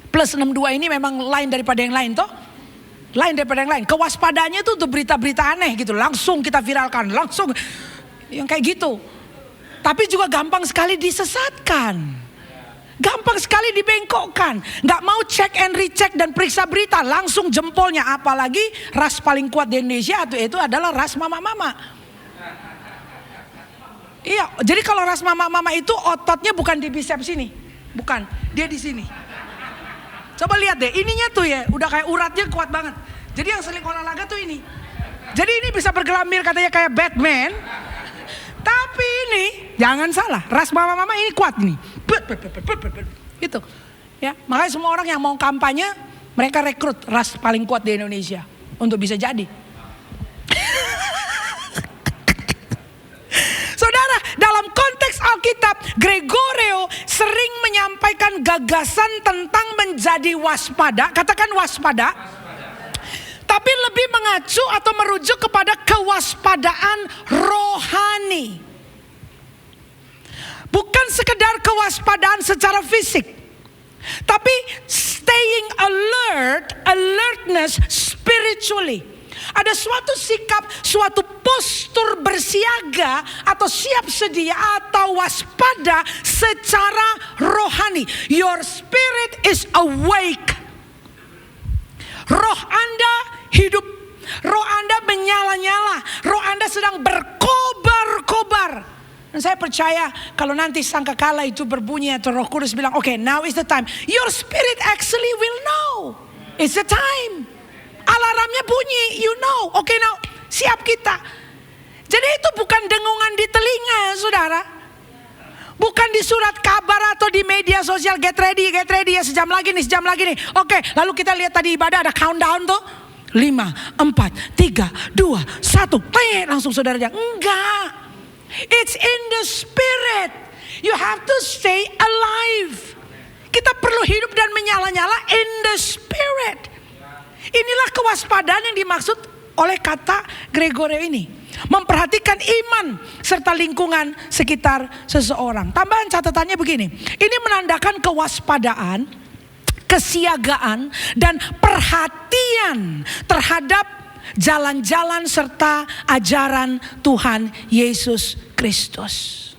plus 62 ini memang lain daripada yang lain toh. Lain daripada yang lain. Kewaspadaannya itu untuk berita-berita aneh gitu, langsung kita viralkan, langsung yang kayak gitu. Tapi juga gampang sekali disesatkan, gampang sekali dibengkokkan. Nggak mau cek and recheck dan periksa berita, langsung jempolnya. Apalagi ras paling kuat di Indonesia itu adalah ras mama-mama. Iya, jadi kalau ras mama-mama itu ototnya bukan di biceps sini, bukan, dia di sini. Coba lihat deh, ininya tuh ya, udah kayak uratnya kuat banget. Jadi yang sering olahraga tuh ini. Jadi ini bisa bergelambir katanya kayak Batman. Tapi ini jangan salah, ras mama-mama ini kuat nih. Gitu. Ya, makanya semua orang yang mau kampanye, mereka rekrut ras paling kuat di Indonesia untuk bisa jadi. Saudara, dalam konteks Alkitab, Gregorio sering menyampaikan gagasan tentang menjadi waspada. Katakan waspada. Tapi lebih mengacu atau merujuk kepada kewaspadaan rohani. Bukan sekedar kewaspadaan secara fisik. Tapi staying alertness spiritually. Ada suatu sikap, suatu postur bersiaga atau siap sedia atau waspada secara rohani. Your spirit is awake. Roh Anda hidup. Roh Anda menyala-nyala. Roh Anda sedang berkobar-kobar. Dan saya percaya kalau nanti sangkakala itu berbunyi atau Roh Kudus bilang, okay, now is the time. Your spirit actually will know. It's the time. Alarmnya bunyi, you know. Oke, now siap kita. Jadi itu bukan dengungan di telinga ya saudara. Bukan di surat kabar atau di media sosial, get ready ya, sejam lagi nih. Oke, lalu kita lihat tadi ibadah ada countdown tuh. 5, 4, 3, 2, 1. Langsung saudaranya. Enggak. It's in the spirit. You have to stay alive. Kita perlu hidup dan menyala-nyala in the spirit. Inilah kewaspadaan yang dimaksud oleh kata Gregorio ini. Memperhatikan iman serta lingkungan sekitar seseorang. Tambahan catatannya begini. Ini menandakan kewaspadaan, kesiagaan, dan perhatian terhadap jalan-jalan serta ajaran Tuhan Yesus Kristus.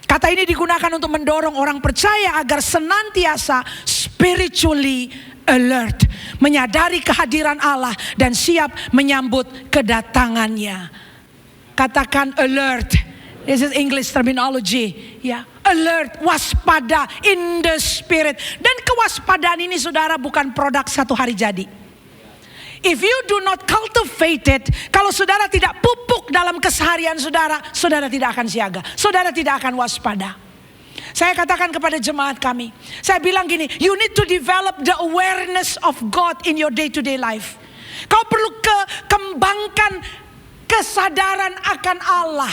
Kata ini digunakan untuk mendorong orang percaya agar senantiasa spiritually alert, menyadari kehadiran Allah dan siap menyambut kedatangannya. Katakan alert. This is English terminology, ya. Alert, waspada in the spirit. Dan kewaspadaan ini saudara bukan produk satu hari jadi. If you do not cultivate it, kalau saudara tidak pupuk dalam keseharian saudara, saudara tidak akan siaga, saudara tidak akan waspada. Saya katakan kepada jemaat kami, saya bilang gini, you need to develop the awareness of God in your day-to-day life. Kau perlu kembangkan kesadaran akan Allah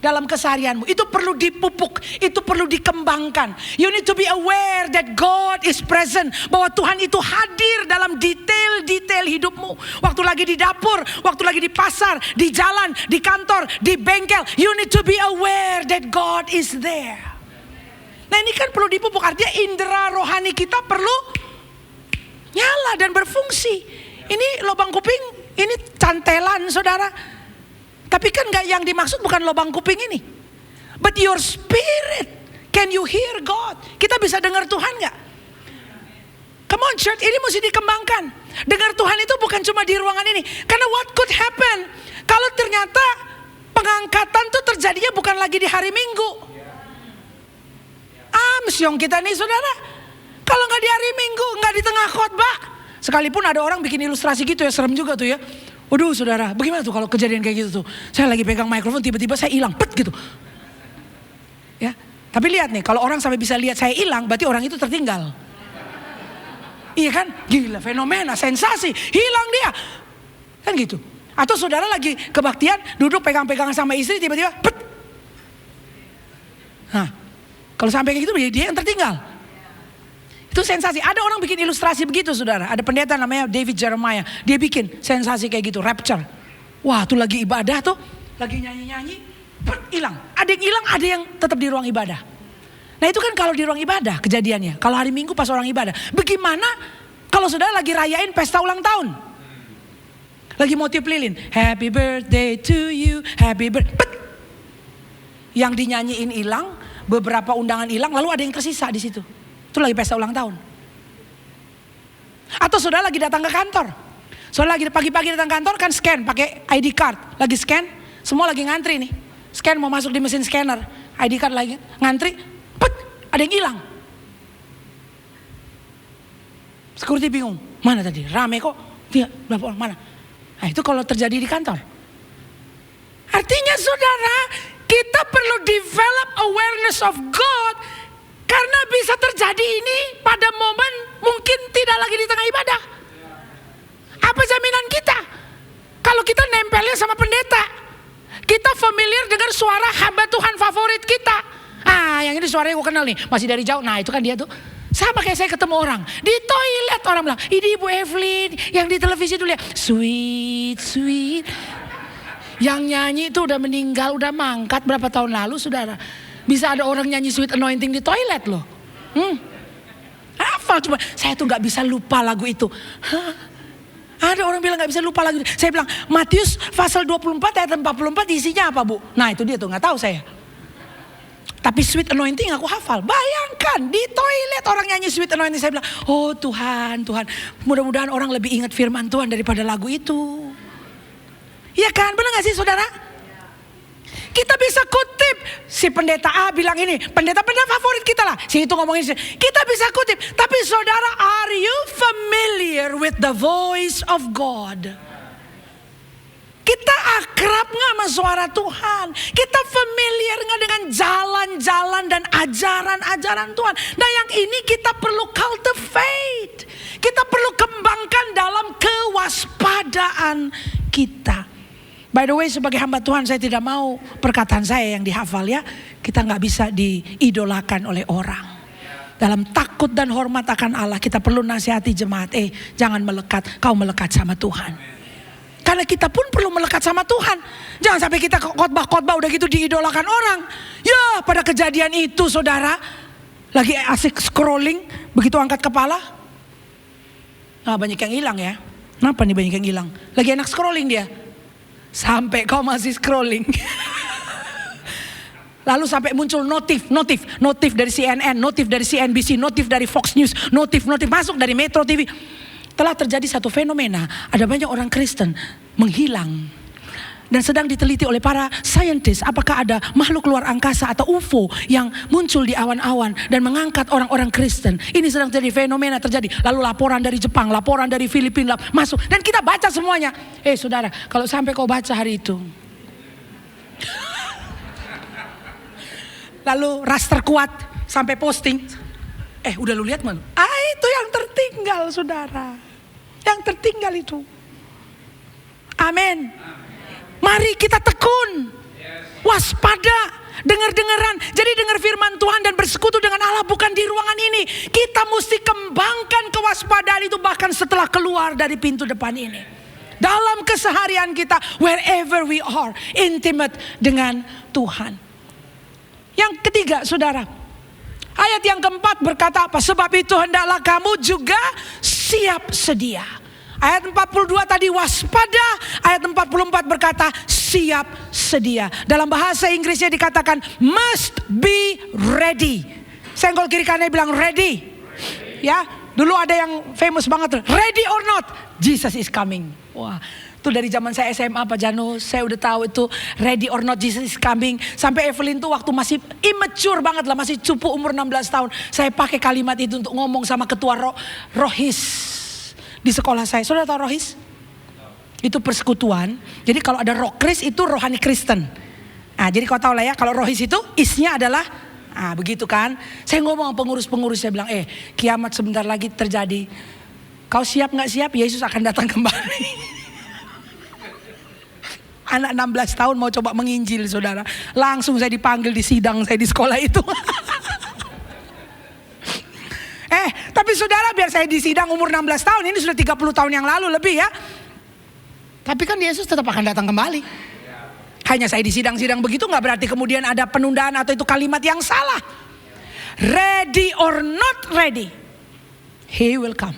dalam keseharianmu. Itu perlu dipupuk, itu perlu dikembangkan. You need to be aware that God is present, bahwa Tuhan itu hadir dalam detail-detail hidupmu. Waktu lagi di dapur, waktu lagi di pasar, di jalan, di kantor, di bengkel, you need to be aware that God is there. Nah ini kan perlu dipupuk, artinya indera rohani kita perlu nyala dan berfungsi. Ini lubang kuping, ini cantelan saudara. Tapi kan yang dimaksud bukan lubang kuping ini. But your spirit, can you hear God? Kita bisa dengar Tuhan gak? on church, ini mesti dikembangkan. Dengar Tuhan itu bukan cuma di ruangan ini. Karena what could happen kalau ternyata pengangkatan tuh terjadinya bukan lagi di hari Minggu. Amsyong kita nih saudara. Kalau nggak di hari Minggu, nggak di tengah khotbah. Sekalipun ada orang bikin ilustrasi gitu ya, serem juga tuh ya. Waduh saudara, bagaimana tuh kalau kejadian kayak gitu tuh. Saya lagi pegang mikrofon, tiba-tiba saya hilang, pet gitu. Ya, tapi lihat nih, kalau orang sampai bisa lihat saya hilang, berarti orang itu tertinggal. Iya kan? Gila, fenomena, sensasi, hilang dia. Kan gitu. Atau saudara lagi kebaktian, duduk pegang-pegangan sama istri, tiba-tiba pet. Nah, kalau sampai kayak gitu, dia yang tertinggal. Itu sensasi. Ada orang bikin ilustrasi begitu saudara. Ada pendeta namanya David Jeremiah. Dia bikin sensasi kayak gitu, rapture. Wah tuh lagi ibadah tuh, lagi nyanyi-nyanyi, hilang. Ada yang hilang, ada yang tetap di ruang ibadah. Nah itu kan kalau di ruang ibadah kejadiannya. Kalau hari Minggu pas orang ibadah. Bagaimana kalau saudara lagi rayain pesta ulang tahun? Lagi motif lilin. Happy birthday to you, happy birthday. Yang dinyanyiin hilang, beberapa undangan hilang, lalu ada yang tersisa di situ. Itu lagi pesta ulang tahun. Atau saudara lagi datang ke kantor. Saudara lagi pagi-pagi datang ke kantor kan scan pakai ID card. Lagi scan, semua lagi ngantri nih. Scan mau masuk di mesin scanner. ID card lagi ngantri, ada yang hilang. Security bingung. Mana tadi? Rame kok. Dia berapa orang mana? Nah itu kalau terjadi di kantor. Artinya saudara, kita perlu develop awareness of God. Karena bisa terjadi ini pada momen mungkin tidak lagi di tengah ibadah. Apa jaminan kita? Kalau kita nempelnya sama pendeta, kita familiar dengan suara hamba Tuhan favorit kita. Yang ini suaranya gue kenal nih, masih dari jauh. Nah itu kan dia tuh. Sama kayak saya ketemu orang di toilet, orang bilang, ini Ibu Evelyn yang di televisi tuh lihat, sweet, sweet. Yang nyanyi itu udah meninggal, udah mangkat berapa tahun lalu saudara. Bisa ada orang nyanyi Sweet Anointing di toilet loh. Hafal cuma, saya tuh gak bisa lupa lagu itu. Ada orang bilang gak bisa lupa lagu itu. Saya bilang, Matius pasal 24 ayat 44 isinya apa bu? Nah itu dia tuh, gak tahu saya. Tapi Sweet Anointing aku hafal. Bayangkan di toilet orang nyanyi Sweet Anointing. Saya bilang, oh Tuhan, Tuhan. Mudah-mudahan orang lebih ingat firman Tuhan daripada lagu itu. Iya kan, benar gak sih saudara? Kita bisa kutip, si pendeta A bilang ini, pendeta favorit kita lah. Si itu ngomongin, kita bisa kutip. Tapi saudara, are you familiar with the voice of God? Kita akrab gak sama suara Tuhan? Kita familiar gak dengan jalan-jalan dan ajaran-ajaran Tuhan? Nah yang ini kita perlu cultivate. Kita perlu kembangkan dalam kewaspadaan kita. By the way, sebagai hamba Tuhan saya tidak mau perkataan saya yang dihafal ya. Kita gak bisa diidolakan oleh orang. Dalam takut dan hormat akan Allah kita perlu nasihati jemaat. Jangan melekat, kau melekat sama Tuhan. Karena kita pun perlu melekat sama Tuhan. Jangan sampai kita khotbah-khotbah udah gitu diidolakan orang. Ya pada kejadian itu saudara, lagi asik scrolling, begitu angkat kepala. Nah banyak yang hilang ya. Kenapa nih banyak yang hilang? Lagi enak scrolling dia. Sampai kau masih scrolling. Lalu sampai muncul notif dari CNN, notif dari CNBC, notif dari Fox News, notif masuk dari Metro TV. Telah terjadi satu fenomena, ada banyak orang Kristen menghilang. Dan sedang diteliti oleh para saintis apakah ada makhluk luar angkasa atau UFO yang muncul di awan-awan dan mengangkat orang-orang Kristen. Ini sedang terjadi, fenomena terjadi. Lalu laporan dari Jepang, laporan dari Filipina masuk. Dan kita baca semuanya. Saudara, kalau sampai kau baca hari itu. Lalu raster kuat sampai posting. Udah lu lihat man? Itu yang tertinggal saudara. Yang tertinggal itu. Amin. Mari kita tekun, waspada, dengar-dengaran. Jadi dengar firman Tuhan dan bersekutu dengan Allah bukan di ruangan ini. Kita mesti kembangkan kewaspadaan itu bahkan setelah keluar dari pintu depan ini. Dalam keseharian kita, wherever we are, intimate dengan Tuhan. Yang ketiga saudara, ayat yang keempat berkata apa? Sebab itu hendaklah kamu juga siap sedia. Ayat 42 tadi waspada, ayat 44 berkata siap sedia. Dalam bahasa Inggrisnya dikatakan must be ready. Senggol kiri kanan bilang ready. Ya, Dulu ada yang famous banget, ready or not, Jesus is coming. Wah, itu dari zaman saya SMA Pak Jano, saya udah tahu itu ready or not, Jesus is coming. Sampai Evelyn tuh waktu masih immature banget lah, masih cupu umur 16 tahun. Saya pakai kalimat itu untuk ngomong sama ketua Rohis di sekolah saya. Saudara tahu Rohis? Itu persekutuan. Jadi kalau ada Rohkris itu rohani Kristen. Nah, jadi kau tahu lah ya, kalau Rohis itu isnya adalah begitu kan. Saya ngomong pengurus-pengurus, saya bilang kiamat sebentar lagi terjadi. Kau siap gak siap? Yesus akan datang kembali. Anak 16 tahun mau coba menginjil saudara. Langsung saya dipanggil di sidang saya di sekolah itu. Tapi saudara, biar saya di sidang umur 16 tahun, ini sudah 30 tahun yang lalu lebih ya. Tapi kan Yesus tetap akan datang kembali. Hanya saya di sidang-sidang begitu gak berarti kemudian ada penundaan atau itu kalimat yang salah. Ready or not ready, He will come.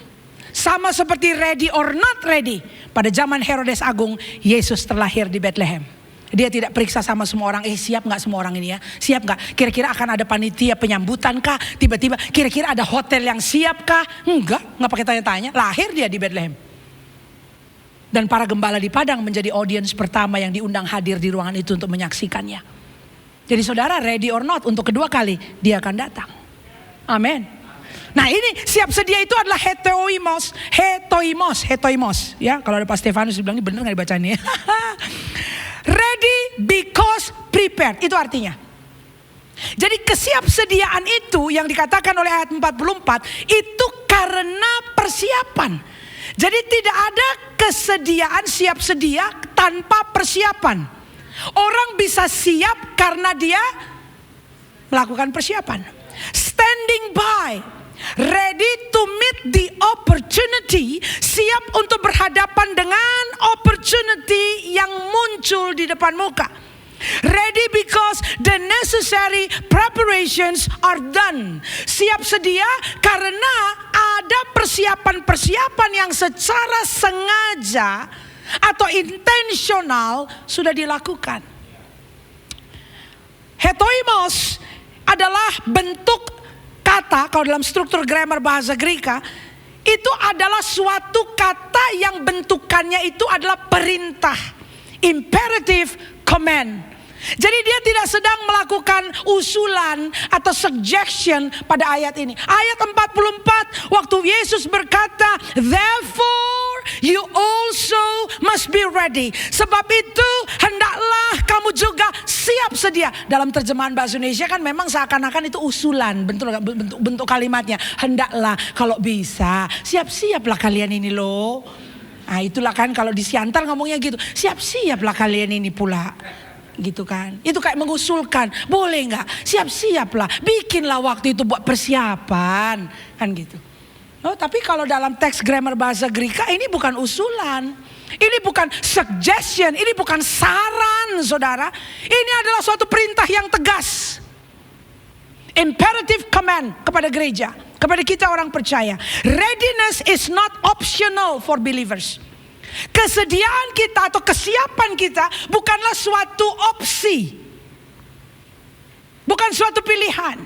Sama seperti ready or not ready, pada zaman Herodes Agung, Yesus terlahir di Bethlehem. Dia tidak periksa sama semua orang, siap gak semua orang ini ya? Siap gak? Kira-kira akan ada panitia penyambutan kah? Tiba-tiba kira-kira ada hotel yang siap kah? Enggak pakai tanya-tanya, lahir dia di Bethlehem. Dan para gembala di padang menjadi audiens pertama yang diundang hadir di ruangan itu untuk menyaksikannya. Jadi saudara, ready or not, untuk kedua kali dia akan datang. Amin. Nah ini siap sedia itu adalah hetoimos. Ya, kalau ada Pak Stefanus bilang ini benar nggak dibaca ini? Ready because prepared, itu artinya. Jadi kesiapsediaan itu yang dikatakan oleh ayat 44 itu karena persiapan. Jadi tidak ada kesediaan siap sedia tanpa persiapan. Orang bisa siap karena dia melakukan persiapan. Standing by, ready to meet the opportunity, siap untuk berhadapan dengan opportunity yang muncul di depan muka. Ready because the necessary preparations are done. Siap sedia karena ada persiapan-persiapan yang secara sengaja atau intensional sudah dilakukan. Hetoimos adalah bentuk kata, kalau dalam struktur grammar bahasa Greka, itu adalah suatu kata yang bentukannya itu adalah perintah, imperative command. Jadi dia tidak sedang melakukan usulan atau suggestion pada ayat ini. Ayat 44 waktu Yesus berkata, therefore you also must be ready. Sebab itu hendaklah kamu juga siap sedia. Dalam terjemahan bahasa Indonesia kan memang seakan-akan itu usulan, bentuk kalimatnya. Hendaklah, kalau bisa siap-siaplah kalian ini loh. Nah itulah kan kalau di Siantar ngomongnya gitu, siap-siaplah kalian ini pula. Gitu kan, itu kayak mengusulkan, boleh nggak? Siap-siaplah, bikinlah waktu itu buat persiapan, kan gitu. Oh, tapi kalau dalam teks grammar bahasa Greka ini bukan usulan, ini bukan suggestion, ini bukan saran, saudara. Ini adalah suatu perintah yang tegas, imperative command kepada gereja, kepada kita orang percaya. Readiness is not optional for believers. Kesediaan kita atau kesiapan kita bukanlah suatu opsi, bukan suatu pilihan.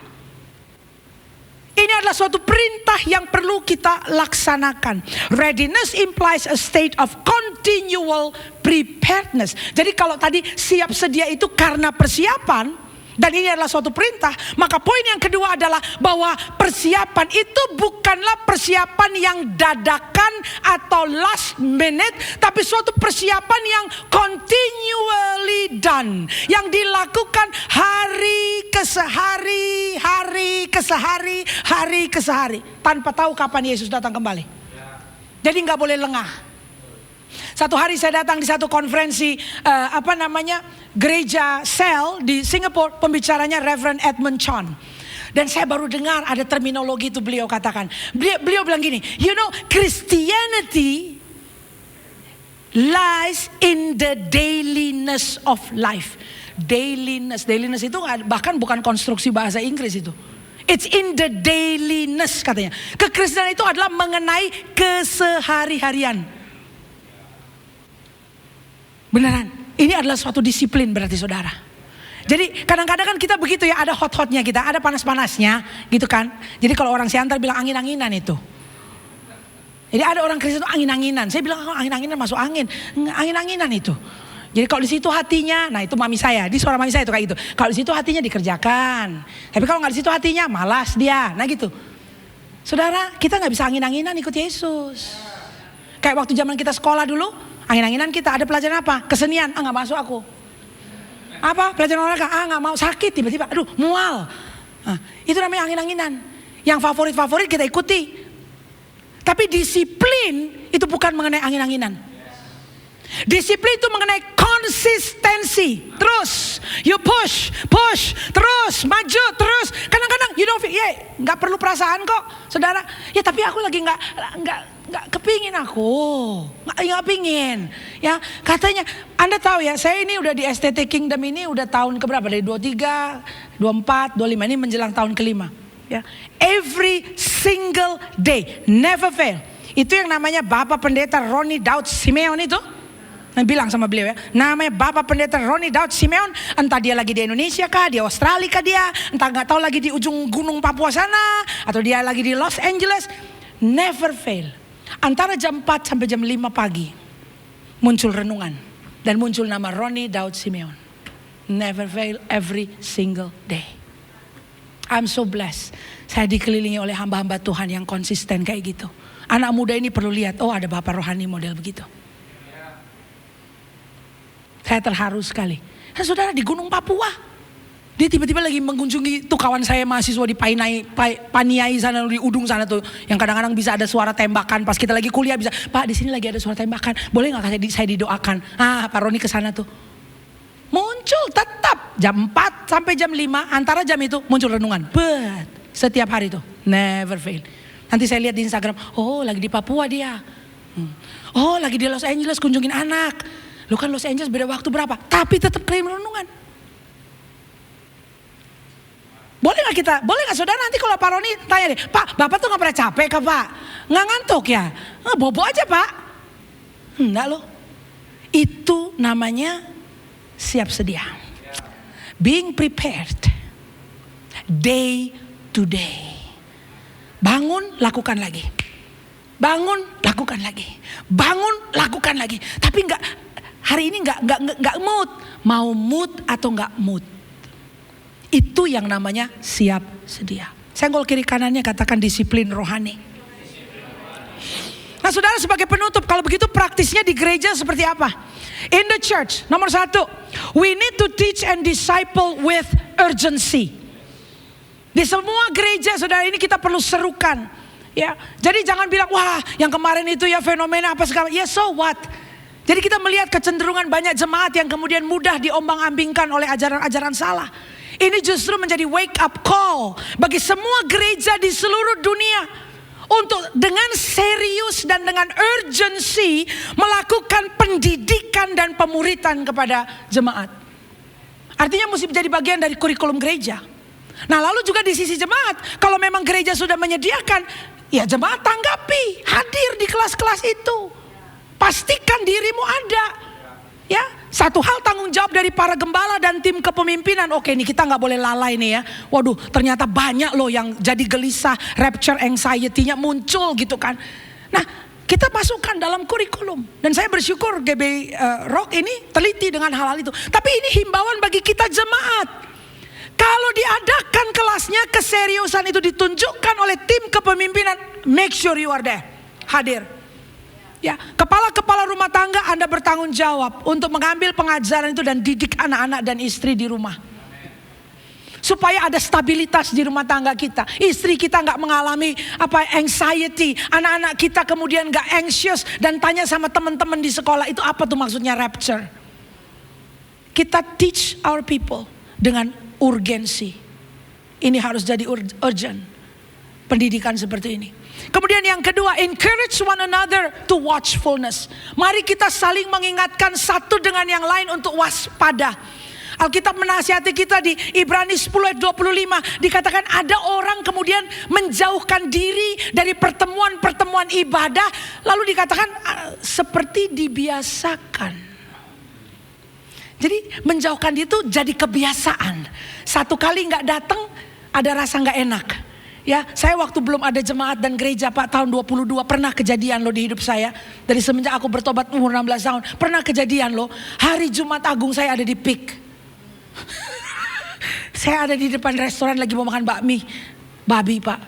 Ini adalah suatu perintah yang perlu kita laksanakan. Readiness implies a state of continual preparedness. Jadi kalau tadi siap sedia itu karena persiapan, dan ini adalah suatu perintah, maka poin yang kedua adalah bahwa persiapan itu bukanlah persiapan yang dadakan atau last minute, tapi suatu persiapan yang continually done, yang dilakukan hari ke sehari, tanpa tahu kapan Yesus datang kembali. Jadi nggak boleh lengah. Satu hari saya datang di satu konferensi gereja Sel di Singapura, pembicaranya Reverend Edmund Chon. Dan saya baru dengar ada terminologi itu beliau katakan. Beliau bilang gini, you know, Christianity lies in the dailiness of life. Dailiness itu bahkan bukan konstruksi bahasa Inggris itu. It's in the dailiness katanya. Kekristenan itu adalah mengenai kesehari-harian. Beneran, ini adalah suatu disiplin berarti saudara. Jadi kadang-kadang kan kita begitu ya, ada hot-hotnya kita, ada panas-panasnya gitu kan. Jadi kalau orang Siantar bilang angin-anginan itu. Jadi ada orang Kristen itu angin-anginan. Saya bilang angin-anginan masuk angin. Angin-anginan itu. Jadi kalau di situ hatinya, nah itu mami saya, di suara mami saya itu kayak gitu. Kalau di situ hatinya dikerjakan. Tapi kalau nggak di situ hatinya malas dia. Nah gitu. Saudara, kita nggak bisa angin-anginan ikut Yesus. Kayak waktu zaman kita sekolah dulu, angin-anginan kita ada pelajaran apa? Kesenian, nggak masuk aku. Apa? Pelajaran olahraga, nggak mau, sakit tiba-tiba, aduh mual. Nah, itu namanya angin-anginan. Yang favorit-favorit kita ikuti. Tapi disiplin itu bukan mengenai angin-anginan. Disiplin itu mengenai konsistensi. Terus, you push, terus, maju, terus. Kadang-kadang you don't feel, nggak perlu perasaan kok, saudara. Ya tapi aku lagi nggak kepingin aku, nggak pingin. Ya katanya, Anda tahu ya, saya ini udah di STT Kingdom ini udah tahun keberapa? Dari 23, 24, 25 ini menjelang tahun kelima. Ya, every single day, never fail. Itu yang namanya Bapak Pendeta Ronnie Daud Simeon itu. Nah, bilang sama beliau ya, namanya Bapak Pendeta Ronnie Daud Simeon. Entah dia lagi di Indonesia kah, di Australia kah dia, entah nggak tahu lagi di ujung gunung Papua sana, atau dia lagi di Los Angeles. Never fail. Antara jam 4 sampai jam 5 pagi muncul renungan dan muncul nama Ronnie Daud Simeon. Never fail, every single day. I'm so blessed. Saya dikelilingi oleh hamba-hamba Tuhan yang konsisten kayak gitu. Anak muda ini perlu lihat, oh ada bapak rohani model begitu. Saya terharu sekali. Nah, saudara di Gunung Papua, dia tiba-tiba lagi mengunjungi tuh kawan saya mahasiswa di Paniai sana, di Udung sana tuh, yang kadang-kadang bisa ada suara tembakan. Pas kita lagi kuliah bisa, Pak di sini lagi ada suara tembakan, boleh nggak saya didoakan? Pak Roni kesana tuh. Muncul tetap jam 4 sampai jam 5, antara jam itu muncul renungan. Setiap hari tuh, never fail. Nanti saya lihat di Instagram, oh lagi di Papua dia. Oh lagi di Los Angeles kunjungin anak. Lu kan Los Angeles beda waktu berapa? Tapi tetap klaim renungan. Boleh gak saudara nanti kalau Pak Roni tanya deh, Pak Bapak tuh gak pernah capek kah Pak? Gak ngantuk ya? Bobo aja Pak. Enggak loh. Itu namanya siap sedia. Being prepared. Day to day. Bangun, lakukan lagi. Bangun, lakukan lagi. Bangun, lakukan lagi. Tapi hari ini enggak mood. Mau mood atau enggak mood. Itu yang namanya siap sedia. Senggol kiri kanannya, katakan disiplin rohani. Nah saudara, sebagai penutup, kalau begitu praktisnya di gereja seperti apa? In the church, nomor 1, we need to teach and disciple with urgency. Di semua gereja saudara ini kita perlu serukan. Ya, jadi jangan bilang wah yang kemarin itu ya fenomena apa segala. Ya so what? Jadi kita melihat kecenderungan banyak jemaat yang kemudian mudah diombang-ambingkan oleh ajaran-ajaran salah. Ini justru menjadi wake up call bagi semua gereja di seluruh dunia untuk dengan serius dan dengan urgency melakukan pendidikan dan pemuritan kepada jemaat. Artinya mesti menjadi bagian dari kurikulum gereja. Nah lalu juga di sisi jemaat, kalau memang gereja sudah menyediakan, ya jemaat tanggapi, hadir di kelas-kelas itu. Pastikan dirimu ada. Ya, satu hal tanggung jawab dari para gembala dan tim kepemimpinan. Oke, nih kita nggak boleh lalai nih ya. Waduh, ternyata banyak loh yang jadi gelisah, rapture anxiety-nya muncul gitu kan. Nah, kita masukkan dalam kurikulum. Dan saya bersyukur GB Rock ini teliti dengan hal-hal itu. Tapi ini himbauan bagi kita jemaat. Kalau diadakan kelasnya, keseriusan itu ditunjukkan oleh tim kepemimpinan, make sure you are there, hadir. Ya, kepala-kepala rumah tangga Anda bertanggung jawab untuk mengambil pengajaran itu dan didik anak-anak dan istri di rumah. Supaya ada stabilitas di rumah tangga kita. Istri kita nggak mengalami anxiety, anak-anak kita kemudian nggak anxious dan tanya sama teman-teman di sekolah itu apa tuh maksudnya rapture. Kita teach our people dengan urgensi. Ini harus jadi urgent. Pendidikan seperti ini. Kemudian yang kedua, encourage one another to watchfulness. Mari kita saling mengingatkan satu dengan yang lain untuk waspada. Alkitab menasihati kita di Ibrani 10 ayat 25. Dikatakan ada orang kemudian menjauhkan diri dari pertemuan-pertemuan ibadah. Lalu dikatakan seperti dibiasakan. Jadi menjauhkan itu jadi kebiasaan. Satu kali gak datang ada rasa gak enak. Ya, saya waktu belum ada jemaat dan gereja Pak, tahun 22 pernah kejadian loh di hidup saya. Dari semenjak aku bertobat umur 16 tahun, pernah kejadian loh. Hari Jumat Agung saya ada di PIK. Saya ada di depan restoran lagi mau makan bakmi. Babi Pak.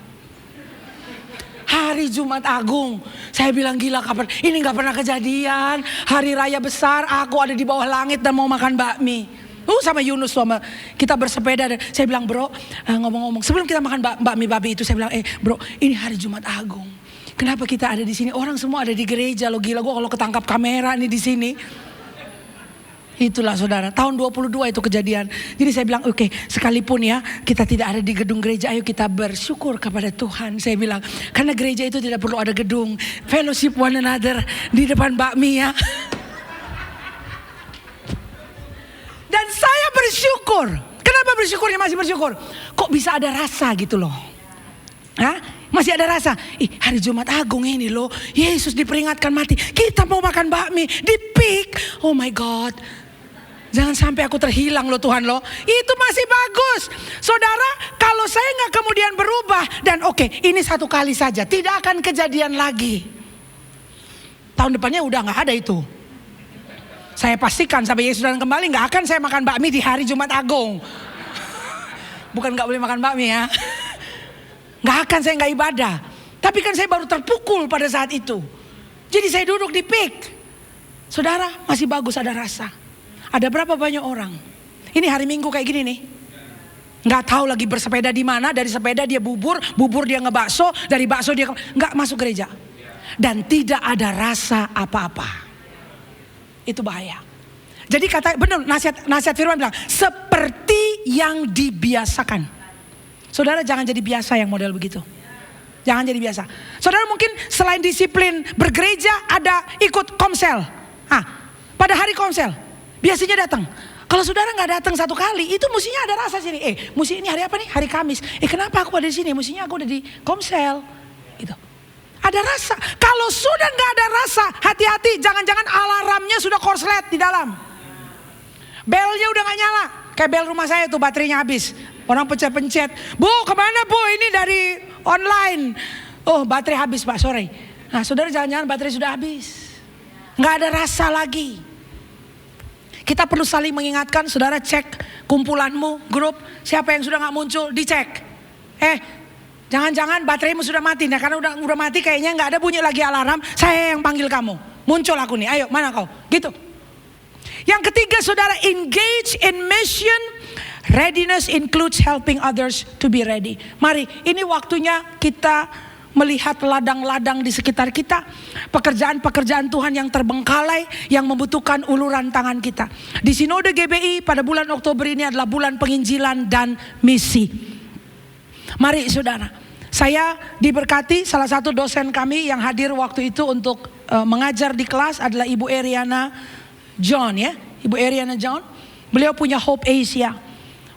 Hari Jumat Agung. Saya bilang gila kapan, ini gak pernah kejadian. Hari raya besar aku ada di bawah langit dan mau makan bakmi. Sama Yunus sama kita bersepeda dan saya bilang bro, ngomong-ngomong sebelum kita makan bakmi babi itu saya bilang bro, ini hari Jumat Agung. Kenapa kita ada di sini? Orang semua ada di gereja lo, gila gue kalau ketangkap kamera nih di sini. Itulah saudara, tahun 22 itu kejadian. Jadi saya bilang oke, sekalipun ya kita tidak ada di gedung gereja, ayo kita bersyukur kepada Tuhan. Saya bilang karena gereja itu tidak perlu ada gedung, fellowship one another di depan bakmi ya. Dan saya bersyukur. Kenapa bersyukurnya masih bersyukur? Kok bisa ada rasa gitu loh. Hah? Masih ada rasa. Hari Jumat Agung ini loh. Yesus diperingatkan mati. Kita mau makan bakmi di PIK. Oh my God. Jangan sampai aku terhilang loh Tuhan loh. Itu masih bagus. Saudara, kalau saya gak kemudian berubah. Dan oke, ini satu kali saja. Tidak akan kejadian lagi. Tahun depannya udah gak ada itu. Saya pastikan sampai Yesus datang kembali gak akan saya makan bakmi di hari Jumat Agung. Bukan gak boleh makan bakmi ya. Gak akan saya gak ibadah. Tapi kan saya baru terpukul pada saat itu. Jadi saya duduk di PIK. Saudara, masih bagus ada rasa. Ada berapa banyak orang? Ini hari Minggu kayak gini nih. Gak tahu lagi bersepeda di mana. Dari sepeda dia bubur dia ngebakso, dari bakso dia gak masuk gereja. Dan tidak ada rasa apa-apa. Itu bahaya. Jadi kata benar nasihat firman bilang seperti yang dibiasakan. Saudara jangan jadi biasa yang model begitu. Jangan jadi biasa. Saudara mungkin selain disiplin bergereja ada ikut komsel. Pada hari komsel biasanya datang. Kalau saudara nggak datang satu kali itu mestinya ada rasa sini. Mesti ini hari apa nih? Hari Kamis. Kenapa aku ada di sini? Mestinya aku ada di komsel. Gitu. Ada rasa. Kalau sudah nggak ada rasa, hati-hati. Jangan-jangan alarmnya sudah korslet di dalam. Belnya udah nggak nyala. Kayak bel rumah saya tuh baterainya habis. Orang pencet-pencet. Bu kemana bu? Ini dari online. Oh baterai habis pak, sorry. Nah saudara jangan-jangan baterai sudah habis. Nggak ada rasa lagi. Kita perlu saling mengingatkan. Saudara cek kumpulanmu, grup. Siapa yang sudah nggak muncul, dicek. Jangan-jangan bateraimu sudah mati. Nah karena udah mati kayaknya nggak ada bunyi lagi alarm. Saya yang panggil kamu. Muncul aku nih. Ayo mana kau? Gitu. Yang ketiga saudara, engage in mission. Readiness includes helping others to be ready. Mari ini waktunya kita melihat ladang-ladang di sekitar kita. Pekerjaan-pekerjaan Tuhan yang terbengkalai. Yang membutuhkan uluran tangan kita. Di Sinode GBI pada bulan Oktober ini adalah bulan penginjilan dan misi. Mari saudara. Saya diberkati, salah satu dosen kami yang hadir waktu itu untuk mengajar di kelas adalah Ibu Eriana John ya. Ibu Eriana John. Beliau punya Hope Asia.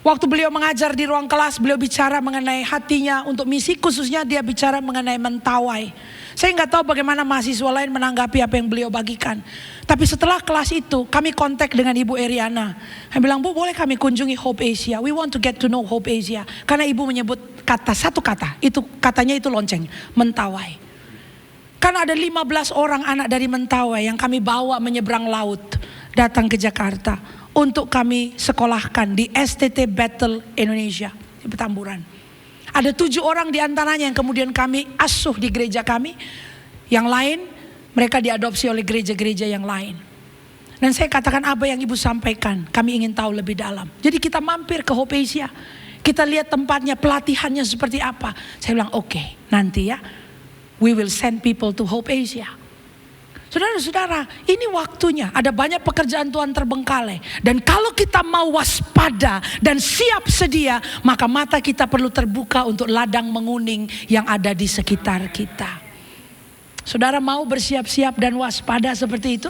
Waktu beliau mengajar di ruang kelas, beliau bicara mengenai hatinya untuk misi, khususnya dia bicara mengenai mentawai. Saya nggak tahu bagaimana mahasiswa lain menanggapi apa yang beliau bagikan. Tapi setelah kelas itu, kami kontak dengan Ibu Eriana. Saya bilang, Bu boleh kami kunjungi Hope Asia. We want to get to know Hope Asia. Karena Ibu menyebut satu kata, itu katanya itu lonceng, mentawai. Karena ada 15 orang anak dari Mentawai yang kami bawa menyeberang laut, datang ke Jakarta. Untuk kami sekolahkan di STT Battle Indonesia di Petamburan. Ada 7 orang di antaranya yang kemudian kami asuh di gereja kami. Yang lain mereka diadopsi oleh gereja-gereja yang lain. Dan saya katakan apa yang Ibu sampaikan, kami ingin tahu lebih dalam. Jadi kita mampir ke Hope Asia. Kita lihat tempatnya, pelatihannya seperti apa. Saya bilang oke, nanti ya we will send people to Hope Asia. Saudara-saudara, ini waktunya. Ada banyak pekerjaan Tuhan terbengkalai. Dan kalau kita mau waspada dan siap sedia, maka mata kita perlu terbuka untuk ladang menguning yang ada di sekitar kita. Saudara mau bersiap-siap dan waspada seperti itu?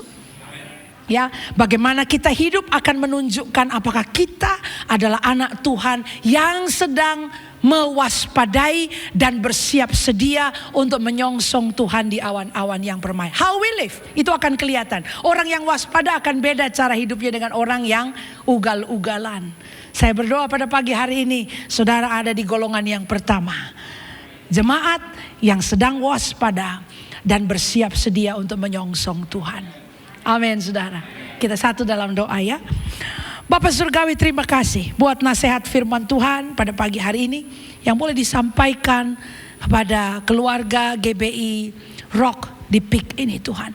Ya, bagaimana kita hidup akan menunjukkan apakah kita adalah anak Tuhan yang sedang mewaspadai dan bersiap sedia untuk menyongsong Tuhan di awan-awan yang permai. How we live, itu akan kelihatan. Orang yang waspada akan beda cara hidupnya dengan orang yang ugal-ugalan. Saya berdoa pada pagi hari ini, saudara ada di golongan yang pertama. jemaat yang sedang waspada dan bersiap sedia untuk menyongsong Tuhan. Amin saudara. Kita satu dalam doa ya. Bapak Surgawi, terima kasih buat nasihat firman Tuhan pada pagi hari ini yang boleh disampaikan kepada keluarga GBI Rock di PIK ini Tuhan.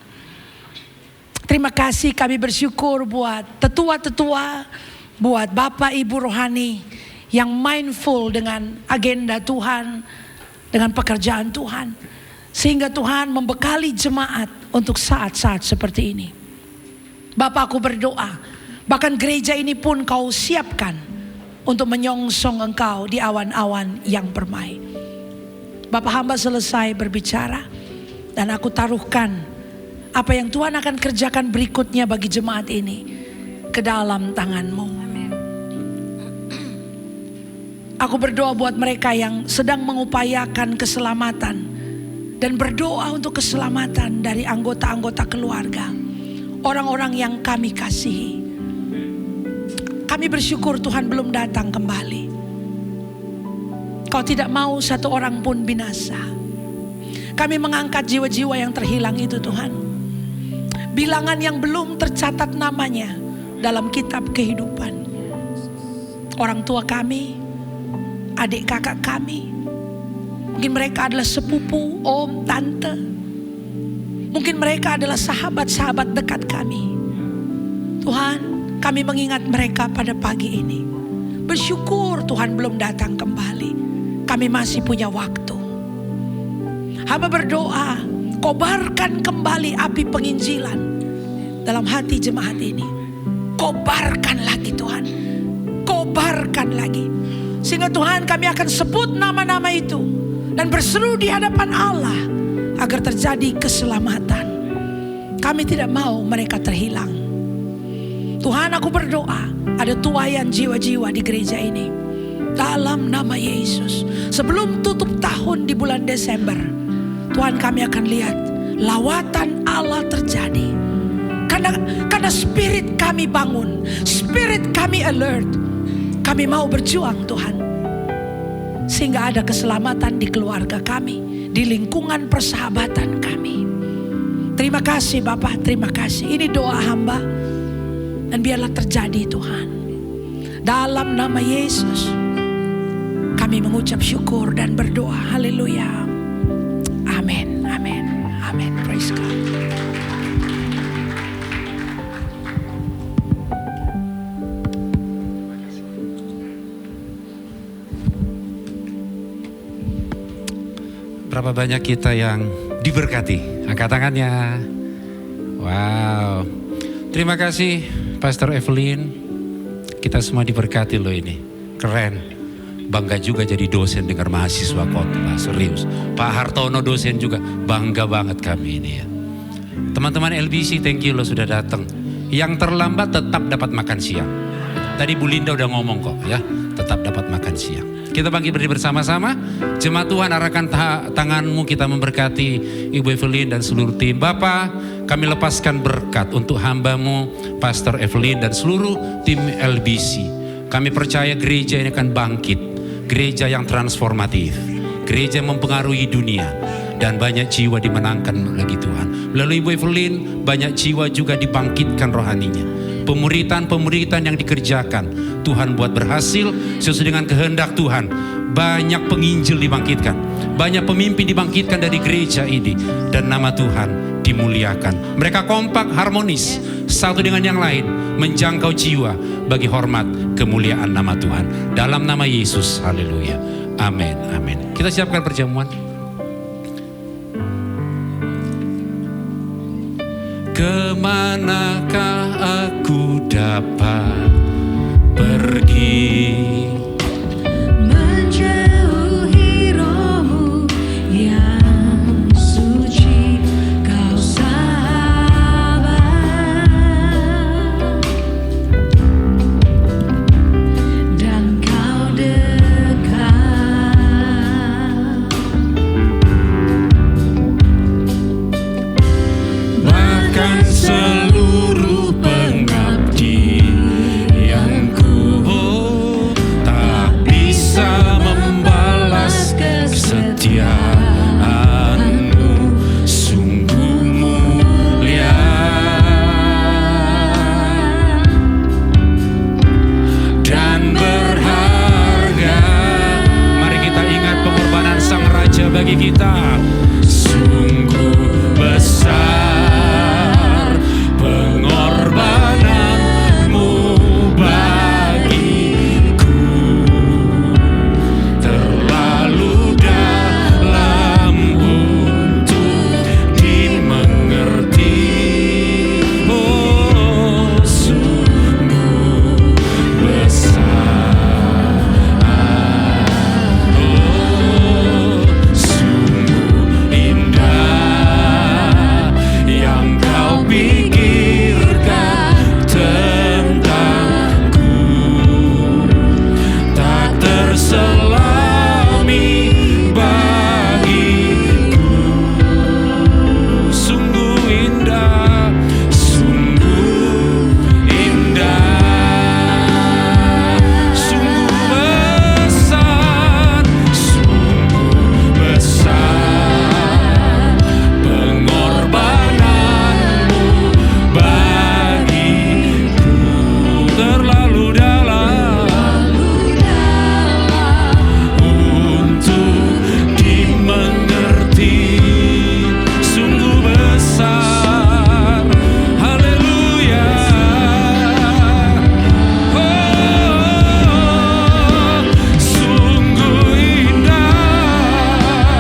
Terima kasih, kami bersyukur buat tetua-tetua, buat Bapak Ibu rohani yang mindful dengan agenda Tuhan, dengan pekerjaan Tuhan. Sehingga Tuhan membekali jemaat untuk saat-saat seperti ini. Bapak, aku berdoa, bahkan gereja ini pun Kau siapkan untuk menyongsong Engkau di awan-awan yang permai. Bapak, hamba selesai berbicara dan aku taruhkan apa yang Tuhan akan kerjakan berikutnya bagi jemaat ini ke dalam tangan-Mu. Aku berdoa buat mereka yang sedang mengupayakan keselamatan dan berdoa untuk keselamatan dari anggota-anggota keluarga, orang-orang yang kami kasihi. Kami bersyukur Tuhan belum datang kembali. Kau tidak mau satu orang pun binasa. Kami mengangkat jiwa-jiwa yang terhilang itu Tuhan. Bilangan yang belum tercatat namanya dalam kitab kehidupan. Orang tua kami, adik kakak kami, mungkin mereka adalah sepupu, om, tante. Mungkin mereka adalah sahabat-sahabat dekat kami. Tuhan, kami mengingat mereka pada pagi ini. Bersyukur Tuhan belum datang kembali. Kami masih punya waktu. Hamba berdoa, kobarkan kembali api penginjilan dalam hati jemaat ini. Kobarkan lagi Tuhan. Kobarkan lagi. Sehingga Tuhan, kami akan sebut nama-nama itu dan berseru di hadapan Allah agar terjadi keselamatan. Kami tidak mau mereka terhilang. Tuhan, aku berdoa ada tuaian jiwa-jiwa di gereja ini dalam nama Yesus. Sebelum tutup tahun di bulan Desember, Tuhan, kami akan lihat lawatan Allah terjadi. Karena spirit kami bangun, spirit kami alert. Kami mau berjuang Tuhan, sehingga ada keselamatan di keluarga kami, di lingkungan persahabatan kami. Terima kasih Bapak, terima kasih. Ini doa hamba, dan biarlah terjadi Tuhan. Dalam nama Yesus kami mengucap syukur dan berdoa. Haleluya. Amin, amin, amin. Praise God. Berapa banyak kita yang diberkati? Angkat tangannya. Wow. Terima kasih Pastor Evelyn. Kita semua diberkati loh ini. Keren. Bangga juga jadi dosen dengar mahasiswa khotbah. Serius. Pak Hartono dosen juga. Bangga banget kami ini ya. Teman-teman LBC, thank you loh sudah datang. Yang terlambat tetap dapat makan siang. Tadi Bu Linda udah ngomong kok ya. Tetap dapat makan siang. Kita bangkit berdiri bersama-sama. Jemaat Tuhan, arahkan tanganmu, kita memberkati Ibu Evelyn dan seluruh tim. Bapak, kami lepaskan berkat untuk hambamu Pastor Evelyn dan seluruh tim LBC. Kami percaya gereja ini akan bangkit. Gereja yang transformatif. Gereja yang mempengaruhi dunia. Dan banyak jiwa dimenangkan lagi Tuhan. Melalui Ibu Evelyn, banyak jiwa juga dibangkitkan rohaninya. Pemuritan yang dikerjakan Tuhan buat berhasil sesuai dengan kehendak Tuhan. Banyak penginjil dibangkitkan, banyak pemimpin dibangkitkan dari gereja ini, dan nama Tuhan dimuliakan. Mereka kompak, harmonis, satu dengan yang lain, menjangkau jiwa bagi hormat kemuliaan nama Tuhan. Dalam nama Yesus, haleluya, amin, amin. Kita siapkan perjamuan. Kemanakah aku dapat pergi? Menjauhi rohmu yang suci, kau sabar dan kau dekat. Bahkan seluruh pengabdianku tak bagi kita. Sungguh besar pengorbananmu bagiku, terlalu dalam untuk dimengerti. Oh, sungguh besar, oh, sungguh indah yang kau pikirkan tentangku, tak terselami bagiku. Sungguh indah, sungguh indah, sungguh besar, sungguh besar pengorbananmu bagiku, terlalu dalam untuk dimengerti. Sungguh besar, haleluya. Oh, sungguh indah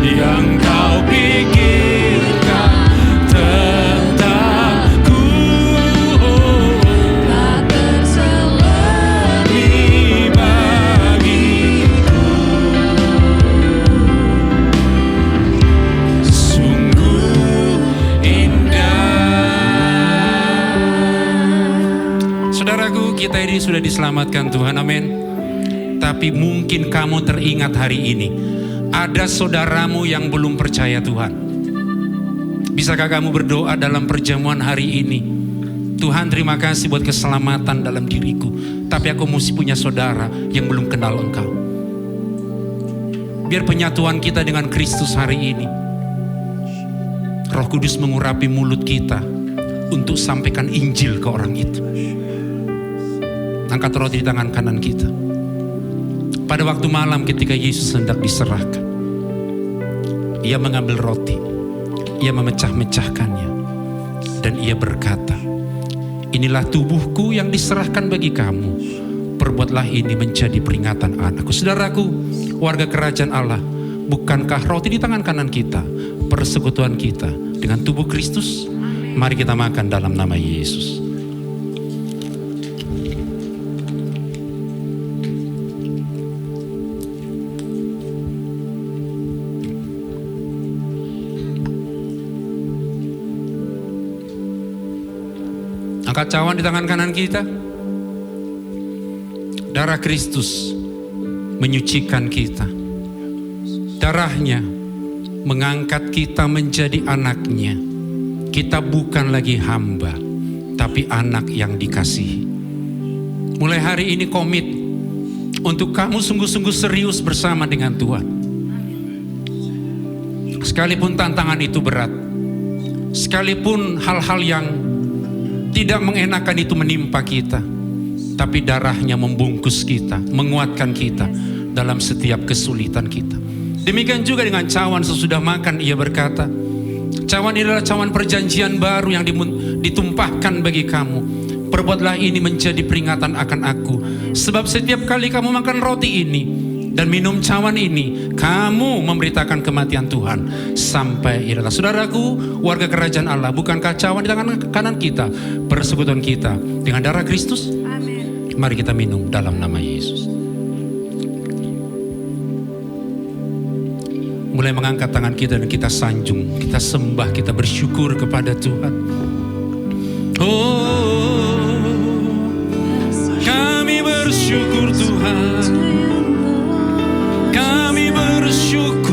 yang kau pikirkan tentangku, tak terselami bagiku. Sungguh indah. Saudaraku, kita ini sudah diselamatkan Tuhan, amin. Tapi mungkin kamu teringat hari ini, ada saudaramu yang belum percaya Tuhan. Bisakah kamu berdoa dalam perjamuan hari ini? Tuhan, terima kasih buat keselamatan dalam diriku, tapi aku mesti punya saudara yang belum kenal Engkau. Biar penyatuan kita dengan Kristus hari ini, Roh Kudus mengurapi mulut kita untuk sampaikan Injil ke orang itu. Angkat roti di tangan kanan kita. Pada waktu malam ketika Yesus hendak diserahkan, Ia mengambil roti, Ia memecah-mecahkannya, dan Ia berkata, inilah tubuhku yang diserahkan bagi kamu, perbuatlah ini menjadi peringatan anakku. Saudaraku, warga kerajaan Allah, bukankah roti di tangan kanan kita persekutuan kita dengan tubuh Kristus? Mari kita makan dalam nama Yesus. Angkat cawan di tangan kanan kita. Darah Kristus menyucikan kita. Darahnya mengangkat kita menjadi anaknya. Kita bukan lagi hamba, tapi anak yang dikasihi. Mulai hari ini komit untuk kamu sungguh-sungguh serius bersama dengan Tuhan. Sekalipun tantangan itu berat, sekalipun hal-hal yang tidak mengenakan itu menimpa kita, tapi darahnya membungkus kita, menguatkan kita dalam setiap kesulitan kita. Demikian juga dengan cawan sesudah makan, Ia berkata, cawan ini adalah cawan perjanjian baru yang ditumpahkan bagi kamu. Perbuatlah ini menjadi peringatan akan aku. Sebab setiap kali kamu makan roti ini dan minum cawan ini, kamu memberitakan kematian Tuhan sampai Ia datang. Saudaraku, warga kerajaan Allah, bukankah cawan di tangan kanan kita persekutuan kita dengan darah Kristus? Amin. Mari kita minum dalam nama Yesus. Mulai mengangkat tangan kita dan kita sanjung, kita sembah, kita bersyukur kepada Tuhan. Oh, kami bersyukur Tuhan, kami bersyukur.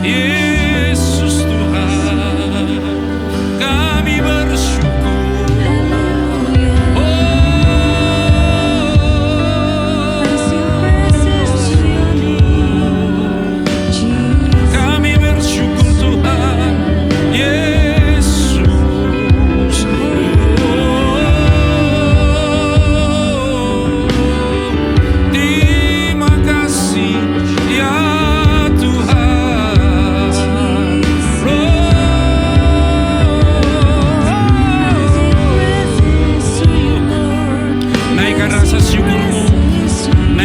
Yesus Tuhan, kami bersyukur. Kami bersyukur Tuhan, Yesus.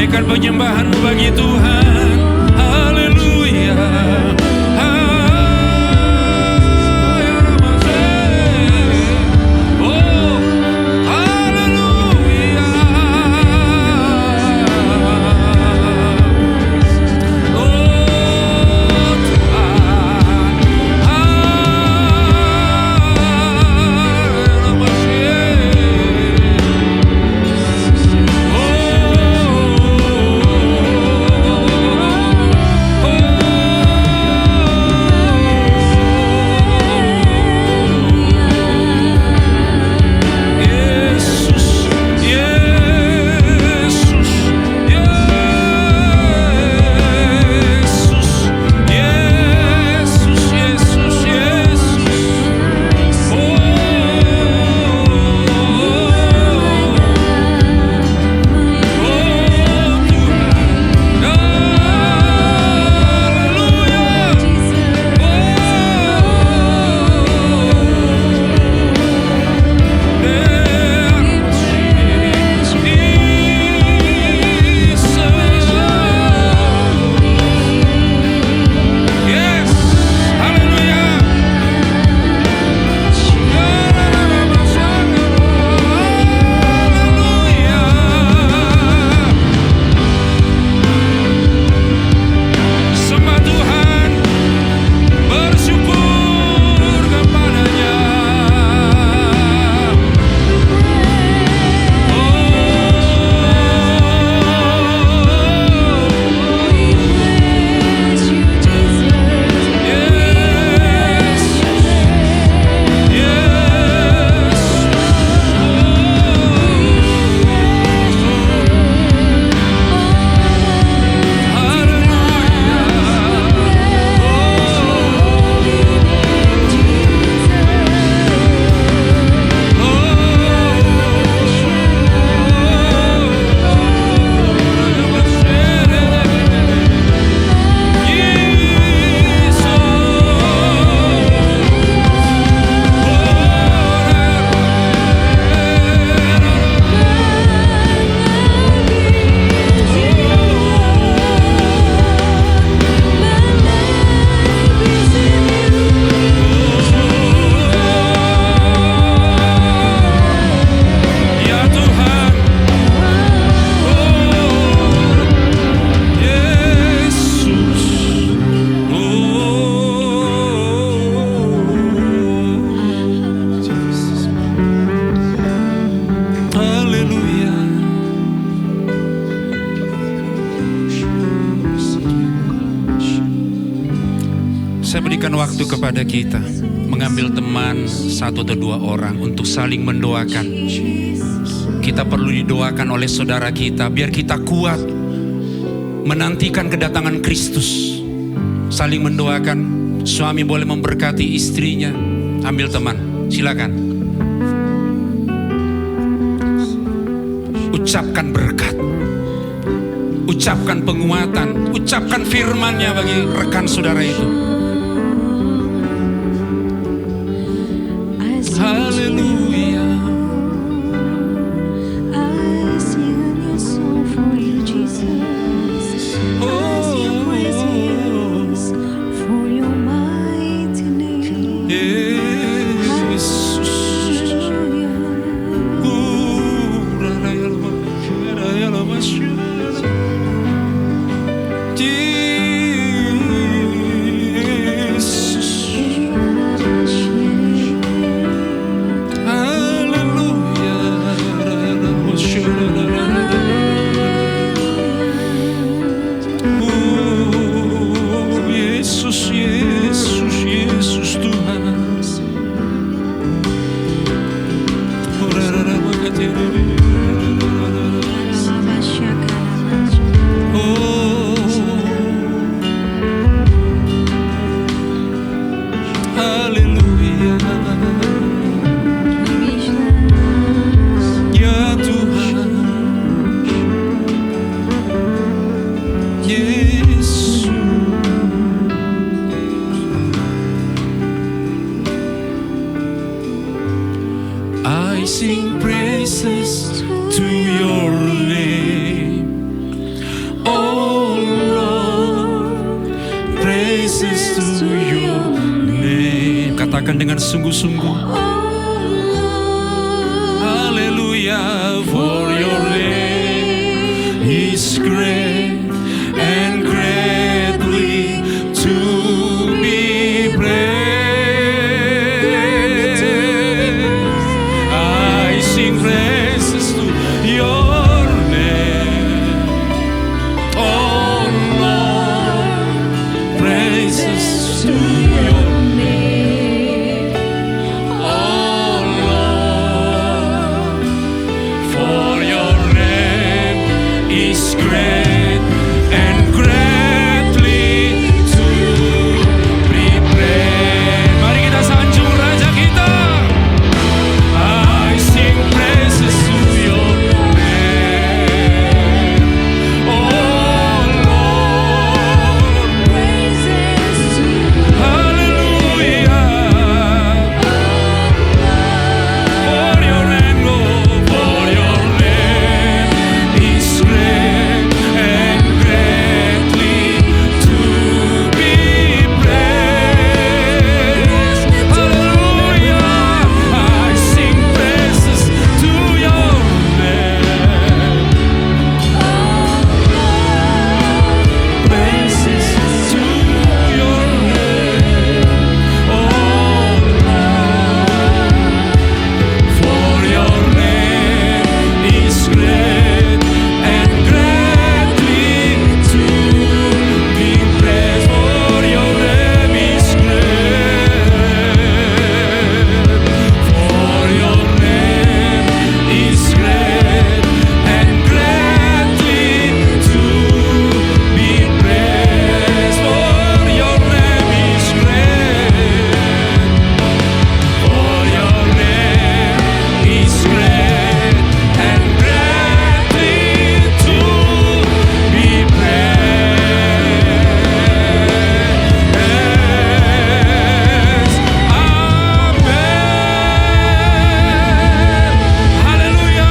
berikan penyembahanmu bagi Tuhan. Haleluya. Saya berikan waktu kepada kita mengambil teman satu atau dua orang untuk saling mendoakan. Kita perlu didoakan oleh saudara kita biar kita kuat menantikan kedatangan Kristus. Saling mendoakan. Suami boleh memberkati istrinya. Ambil teman, silakan. Ucapkan berkat, ucapkan penguatan, ucapkan firman-Nya bagi rekan saudara itu. Haleluya. katakan dengan sungguh-sungguh. Hallelujah, for your name is great and greatly to be praised. I sing praises to your name, oh Lord, praises to your name, oh Lord, for your name is great and greatly to be praised. Mari kita sanjung Raja kita. I sing praises to your name, oh Lord, Praises to hallelujah. For your name, Lord, for your name is great and greatly to be praised. Hallelujah. I sing praises to your name. Praises to your name, oh Lord, for your name is great and greatly to be praised. For your name is great, for your name is great and greatly to be praised. For your name is great, for your name is great and greatly to be praised. Amen. Haleluya.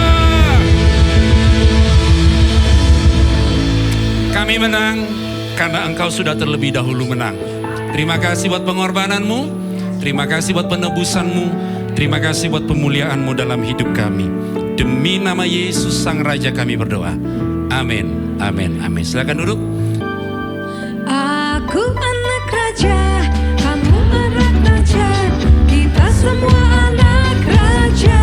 Kami menang karena Engkau sudah terlebih dahulu menang. Terima kasih buat pengorbananmu, terima kasih buat penebusanmu, terima kasih buat pemuliaanmu dalam hidup kami. Demi nama Yesus Sang Raja kami berdoa. Amin, amin, amin. Silakan duduk. Aku anak raja, kamu anak raja, kita semua anak raja.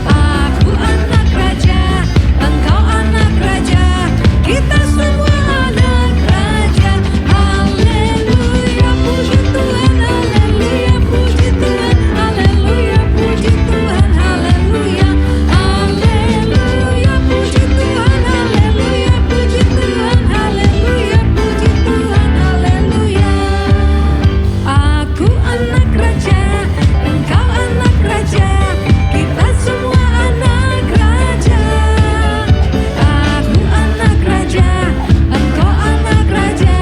Aku anak raja, engkau anak raja, kita semua anak raja. Haleluya, puji Tuhan, haleluya, puji Tuhan, haleluya, puji Tuhan, haleluya, haleluya, puji Tuhan, haleluya, puji Tuhan, haleluya, puji Tuhan, haleluya. Aku anak raja, engkau anak raja, kita semua anak raja. Aku anak raja, engkau anak raja,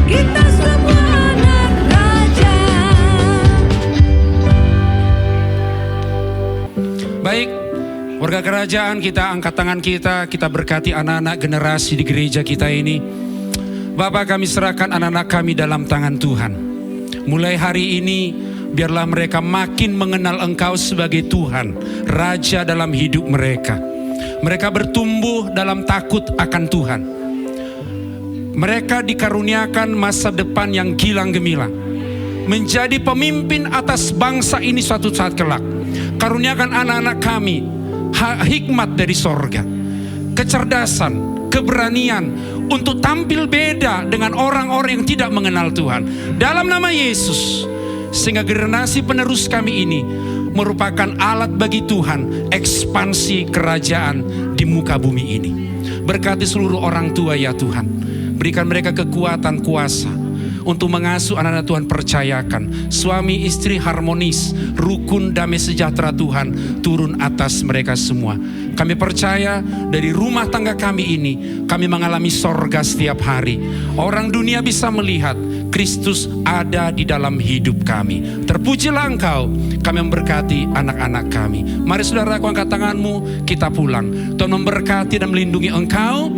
kita semua anak raja. Baik, warga kerajaan, kita angkat tangan kita berkati anak-anak generasi di gereja kita ini. Bapak, kami serahkan anak-anak kami dalam tangan Tuhan. Mulai hari ini, biarlah mereka makin mengenal Engkau sebagai Tuhan, Raja dalam hidup mereka. Mereka bertumbuh dalam takut akan Tuhan. Mereka dikaruniakan masa depan yang gilang gemilang, menjadi pemimpin atas bangsa ini suatu saat kelak. Karuniakan anak-anak kami hikmat dari sorga, kecerdasan, keberanian untuk tampil beda dengan orang-orang yang tidak mengenal Tuhan. Dalam nama Yesus, sehingga generasi penerus kami ini merupakan alat bagi Tuhan ekspansi kerajaan di muka bumi ini. Berkati seluruh orang tua ya Tuhan, berikan mereka kekuatan kuasa untuk mengasuh anak-anak Tuhan. Percayakan suami istri harmonis, rukun damai sejahtera Tuhan turun atas mereka semua. Kami percaya dari rumah tangga kami ini, kami mengalami sorga setiap hari. Orang dunia bisa melihat Kristus ada di dalam hidup kami. Terpujilah Engkau, kami memberkati anak-anak kami. Mari saudaraku, angkat tanganmu, kita pulang. Tuhan memberkati dan melindungi engkau,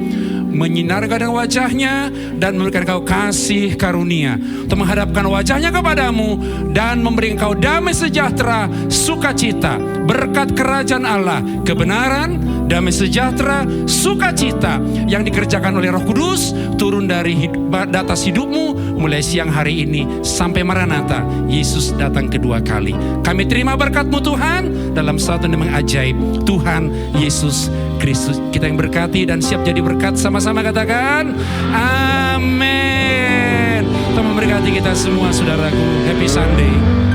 menyinarkan wajahnya dan memberikan kau kasih karunia, untuk menghadapkan wajahnya kepadamu dan memberi engkau damai sejahtera, sukacita, berkat kerajaan Allah, kebenaran, damai sejahtera, sukacita yang dikerjakan oleh Roh Kudus turun dari atas hidupmu mulai siang hari ini sampai Maranatha, Yesus datang kedua kali. Kami terima berkat-Mu Tuhan dalam satu nama ajaib Tuhan Yesus Kristus. Kita yang berkati dan siap jadi berkat, sama-sama katakan amin. Tuhan memberkati kita semua saudaraku. Happy Sunday.